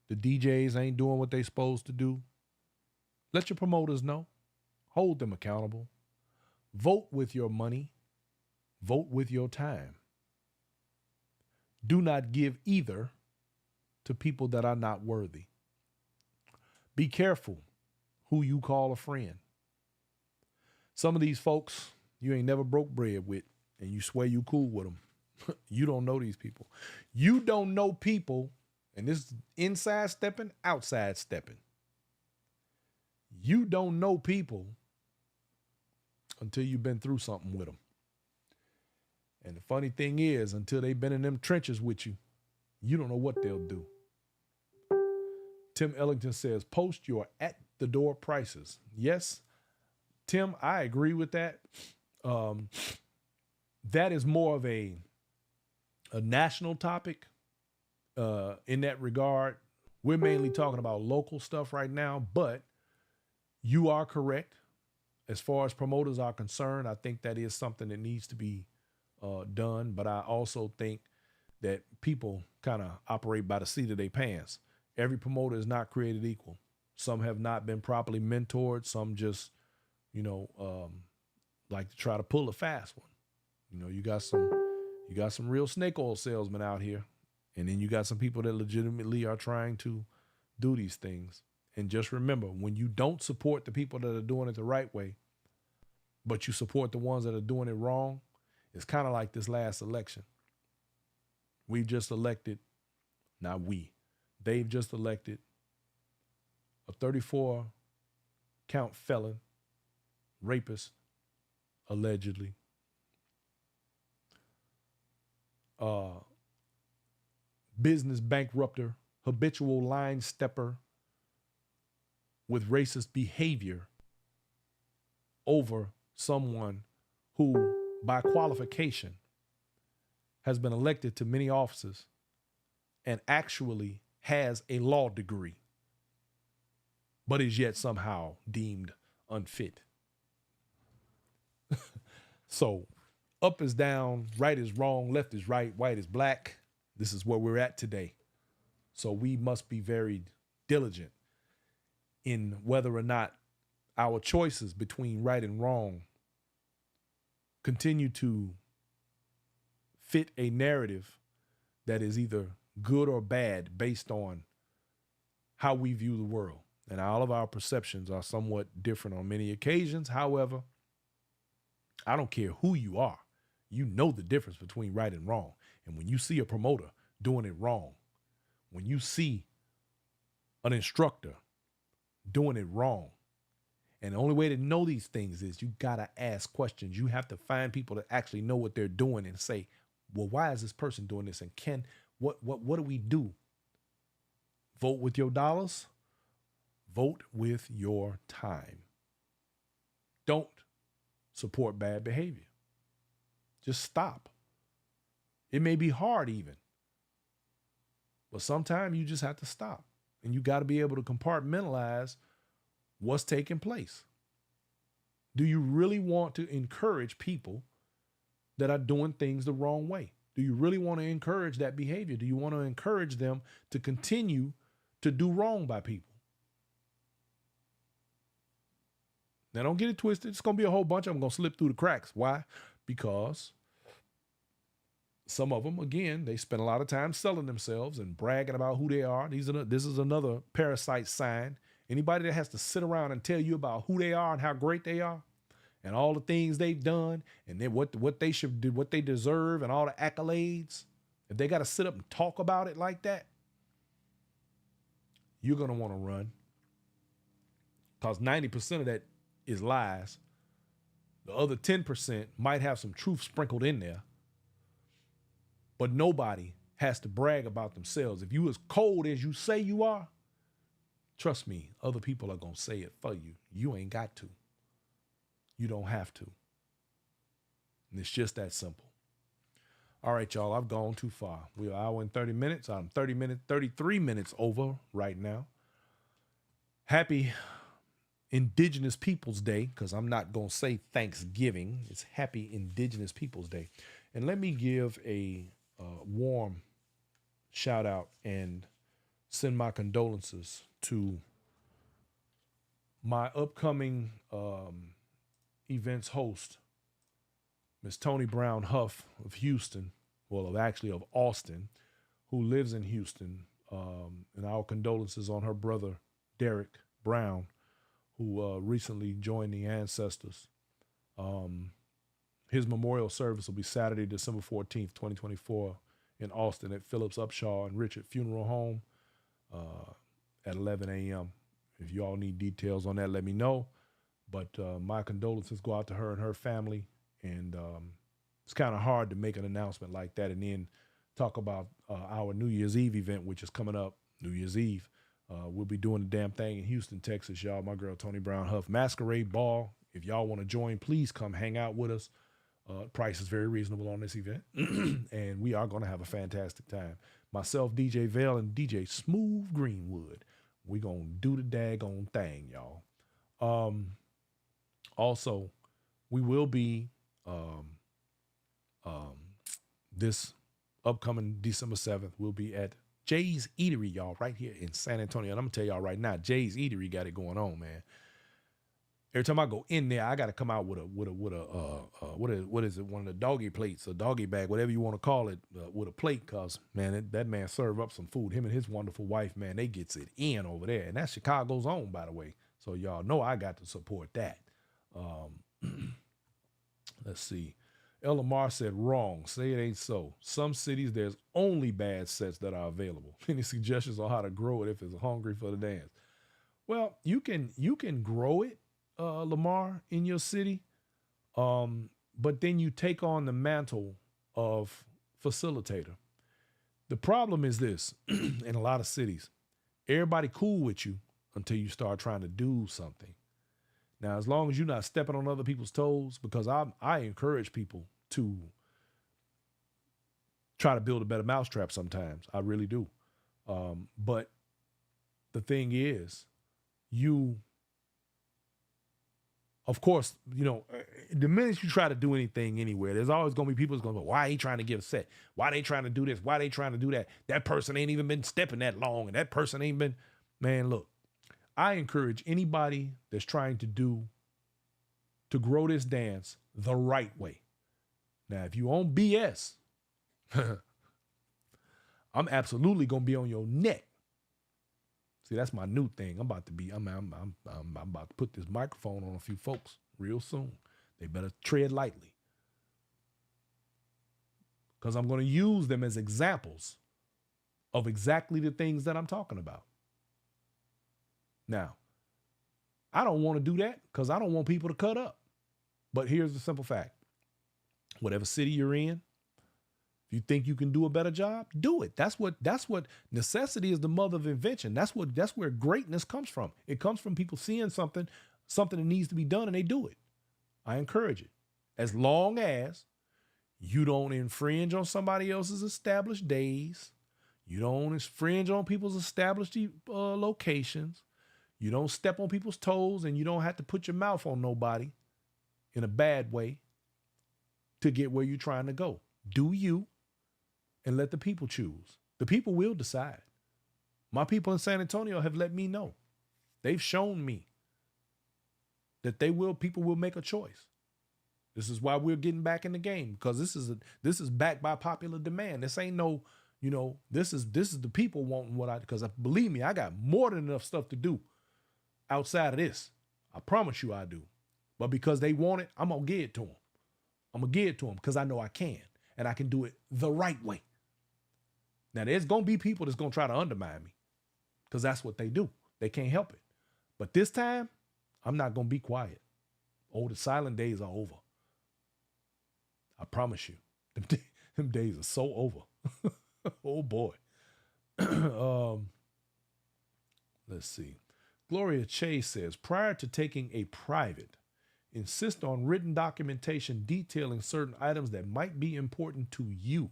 The DJs ain't doing what they supposed to do. Let your promoters know. Hold them accountable. Vote with your money. Vote with your time. Do not give either to people that are not worthy. Be careful who you call a friend. Some of these folks you ain't never broke bread with, and you swear you cool with them. You don't know these people. You don't know people, and this is inside stepping, outside stepping. You don't know people until you've been through something with them. And the funny thing is, until they've been in them trenches with you, you don't know what they'll do. Tim Ellington says, post your at-the-door prices. Yes, Tim, I agree with that. That is more of a national topic in that regard. We're mainly talking about local stuff right now, but you are correct. As far as promoters are concerned, I think that is something that needs to be done. But I also think that people kind of operate by the seat of their pants. Every promoter is not created equal. Some have not been properly mentored. Some just, like to try to pull a fast one. You got some real snake oil salesmen out here. And then you got some people that legitimately are trying to do these things. And just remember, when you don't support the people that are doing it the right way, but you support the ones that are doing it wrong, it's kind of like this last election. We've just elected, not we, they've just elected a 34 count felon, rapist, allegedly, business bankrupter, habitual line stepper with racist behavior over someone who, by qualification, has been elected to many offices and actually has a law degree, but is yet somehow deemed unfit. So, up is down, right is wrong, left is right, white is black. This is where we're at today. So we must be very diligent in whether or not our choices between right and wrong continue to fit a narrative that is either good or bad based on how we view the world. And all of our perceptions are somewhat different on many occasions. However, I don't care who you are. You know the difference between right and wrong. And when you see a promoter doing it wrong, when you see an instructor doing it wrong, and the only way to know these things is you got to ask questions. You have to find people that actually know what they're doing and say, well, why is this person doing this? And what do we do? Vote with your dollars. Vote with your time. Don't support bad behavior. Just stop. It may be hard even, but sometimes you just have to stop, and you got to be able to compartmentalize what's taking place. Do you really want to encourage people that are doing things the wrong way? Do you really want to encourage that behavior? Do you want to encourage them to continue to do wrong by people? Now, don't get it twisted. It's going to be a whole bunch of them going to slip through the cracks. Why? Because some of them, again, they spend a lot of time selling themselves and bragging about who they are. This is another parasite sign. Anybody that has to sit around and tell you about who they are and how great they are and all the things they've done and then what they should do, what they deserve and all the accolades, if they got to sit up and talk about it like that, you're going to want to run, because 90% of that is lies. The other 10% might have some truth sprinkled in there, but nobody has to brag about themselves. If you as cold as you say you are, trust me, other people are going to say it for you. You ain't got to. You don't have to. And it's just that simple. All right, y'all, I've gone too far. We're an hour and 30 minutes. I'm 33 minutes over right now. Happy Indigenous Peoples Day, because I'm not going to say Thanksgiving. It's Happy Indigenous Peoples Day. And let me give a warm shout out and send my condolences to my upcoming events host, Miss Tony Brown Huff of Houston, of Austin, who lives in Houston. And our condolences on her brother, Derek Brown, who recently joined the Ancestors. His memorial service will be Saturday, December 14th, 2024 in Austin at Phillips Upshaw and Richard Funeral Home at 11 a.m. If you all need details on that, let me know. But my condolences go out to her and her family. And it's kind of hard to make an announcement like that and then talk about our New Year's Eve event, which is coming up New Year's Eve. We'll be doing the damn thing in Houston, Texas, y'all. My girl, Tony Brown Huff. Masquerade Ball. If y'all want to join, please come hang out with us. Price is very reasonable on this event. And we are going to have a fantastic time. Myself, DJ Vale, and DJ Smooth Greenwood. We going to do the daggone thing, y'all. Also, we will be this upcoming December 7th, we'll be at Jay's Eatery, y'all, right here in San Antonio. And I'm gonna tell y'all right now, Jay's Eatery got it going on, man. Every time I go in there, I got to come out with a what is it? One of the doggy plates, a doggy bag, whatever you want to call it, with a plate. Cause man, that man served up some food. Him and his wonderful wife, man, they gets it in over there, and that's Chicago's own, by the way. So y'all know I got to support that. Let's see. Lamar said, wrong. Say it ain't so. Some cities, there's only bad sets that are available. Any suggestions on how to grow it if it's hungry for the dance? Well, you can grow it, Lamar, in your city, but then you take on the mantle of facilitator. The problem is this in a lot of cities, everybody cool with you until you start trying to do something. Now, as long as you're not stepping on other people's toes, because I encourage people to try to build a better mousetrap sometimes. I really do. But the thing is, of course, the minute you try to do anything anywhere, there's always going to be people that's going to go, why ain't trying to get a set? Why they trying to do this? Why they trying to do that? That person ain't even been stepping that long, and that person ain't been, man, look, I encourage anybody that's trying to grow this dance the right way. Now, if you on BS, I'm absolutely going to be on your neck. See, that's my new thing. I'm about to put this microphone on a few folks real soon. They better tread lightly, because I'm going to use them as examples of exactly the things that I'm talking about. Now, I don't want to do that because I don't want people to cut up. But here's the simple fact. Whatever city you're in, if you think you can do a better job, do it. That's what necessity is, the mother of invention. That's where greatness comes from. It comes from people seeing something that needs to be done, and they do it. I encourage it. As long as you don't infringe on somebody else's established days, you don't infringe on people's established locations, you don't step on people's toes, and you don't have to put your mouth on nobody in a bad way to get where you're trying to go. Do you, and let the people choose. The people will decide. My people in San Antonio have let me know. They've shown me that people will make a choice. This is why we're getting back in the game, because this is backed by popular demand. This ain't no, this is the people wanting because believe me, I got more than enough stuff to do outside of this. I promise you I do. But because they want it, I'm going to give it to them. I'm going to give it to them because I know I can, and I can do it the right way. Now, there's going to be people that's going to try to undermine me because that's what they do. They can't help it. But this time, I'm not going to be quiet. Oh, the silent days are over. I promise you. Them days are so over. Oh, boy. Let's see. Gloria Chase says, prior to taking a private, insist on written documentation detailing certain items that might be important to you.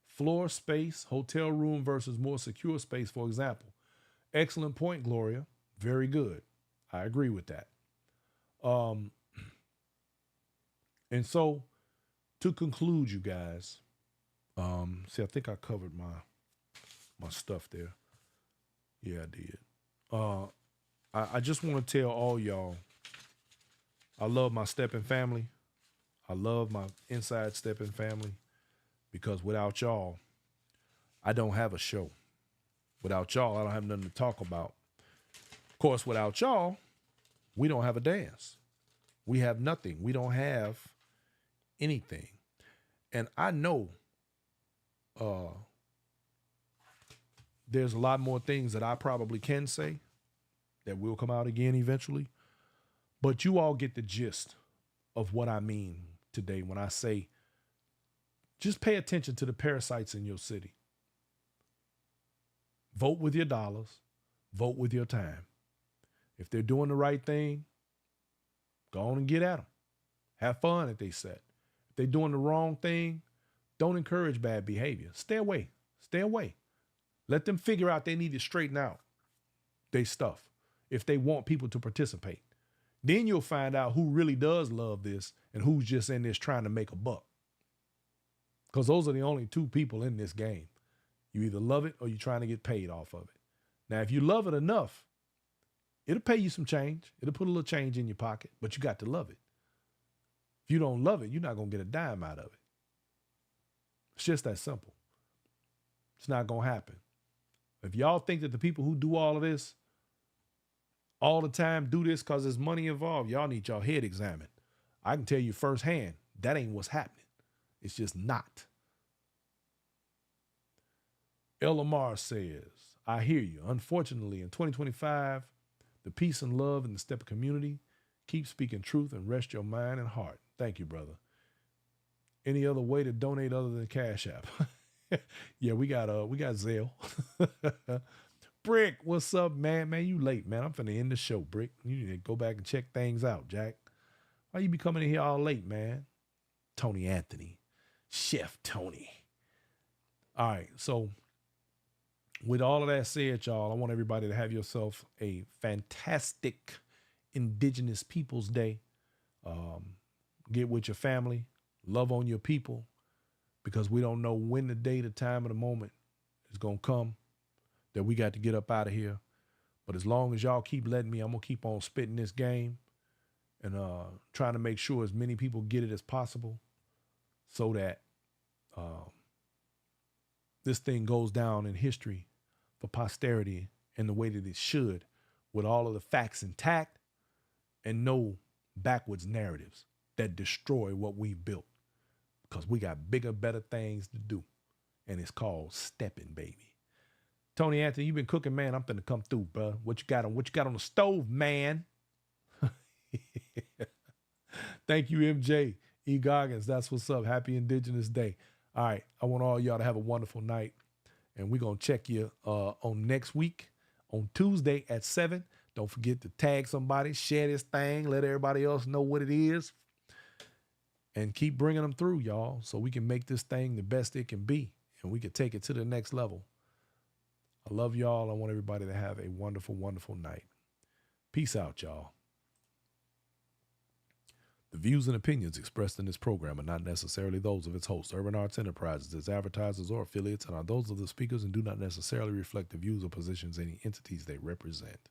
Floor space, hotel room versus more secure space, for example. Excellent point, Gloria. Very good. I agree with that. And so, to conclude, you guys, see, I think I covered my stuff there. Yeah, I did. I just want to tell all y'all, I love my Steppin family. I love my inside Steppin family, because without y'all, I don't have a show. Without y'all, I don't have nothing to talk about. Of course, without y'all, we don't have a dance. We have nothing. We don't have anything. And I know there's a lot more things that I probably can say that will come out again eventually. But you all get the gist of what I mean today when I say just pay attention to the parasites in your city. Vote with your dollars. Vote with your time. If they're doing the right thing, go on and get at them. Have fun if they set. If they're doing the wrong thing, don't encourage bad behavior. Stay away. Stay away. Let them figure out they need to straighten out their stuff if they want people to participate. Then you'll find out who really does love this and who's just in this trying to make a buck. Because those are the only two people in this game. You either love it or you're trying to get paid off of it. Now, if you love it enough, it'll pay you some change. It'll put a little change in your pocket, but you got to love it. If you don't love it, you're not going to get a dime out of it. It's just that simple. It's not going to happen. If y'all think that the people who do all of this all the time do this because there's money involved, y'all need y'all head examined. I can tell you firsthand, That ain't what's happening. It's just not. El Lamar says, I hear you. Unfortunately, in 2025, the peace and love in the Steppin community, keep speaking truth and rest your mind and heart. Thank you, brother. Any other way to donate other than Cash App? Yeah, we got Zelle. Brick, what's up, man? Man, you late, man. I'm finna end the show, Brick. You need to go back and check things out, Jack. Why you be coming in here all late, man? Tony Anthony. Chef Tony. All right, so with all of that said, y'all, I want everybody to have yourself a fantastic Indigenous Peoples Day. Get with your family. Love on your people. Because we don't know when the day, the time, or the moment is going to come that we got to get up out of here. But as long as y'all keep letting me, I'm going to keep on spitting this game and trying to make sure as many people get it as possible so that this thing goes down in history for posterity in the way that it should, with all of the facts intact and no backwards narratives that destroy what we've built. Because we got bigger, better things to do. And it's called Steppin, baby. Tony Anthony, you been cooking, man. I'm finna come through, bro. What you got on the stove, man? Thank you, MJ. E. Goggins, that's what's up. Happy Indigenous Day. All right, I want all y'all to have a wonderful night. And we're going to check you on next week on Tuesday at 7. Don't forget to tag somebody, share this thing, let everybody else know what it is. And keep bringing them through, y'all, so we can make this thing the best it can be. And we can take it to the next level. I love y'all. I want everybody to have a wonderful, wonderful night. Peace out, y'all. The views and opinions expressed in this program are not necessarily those of its host, Urban Arts Enterprises, its advertisers, or affiliates, and are those of the speakers and do not necessarily reflect the views or positions of any entities they represent.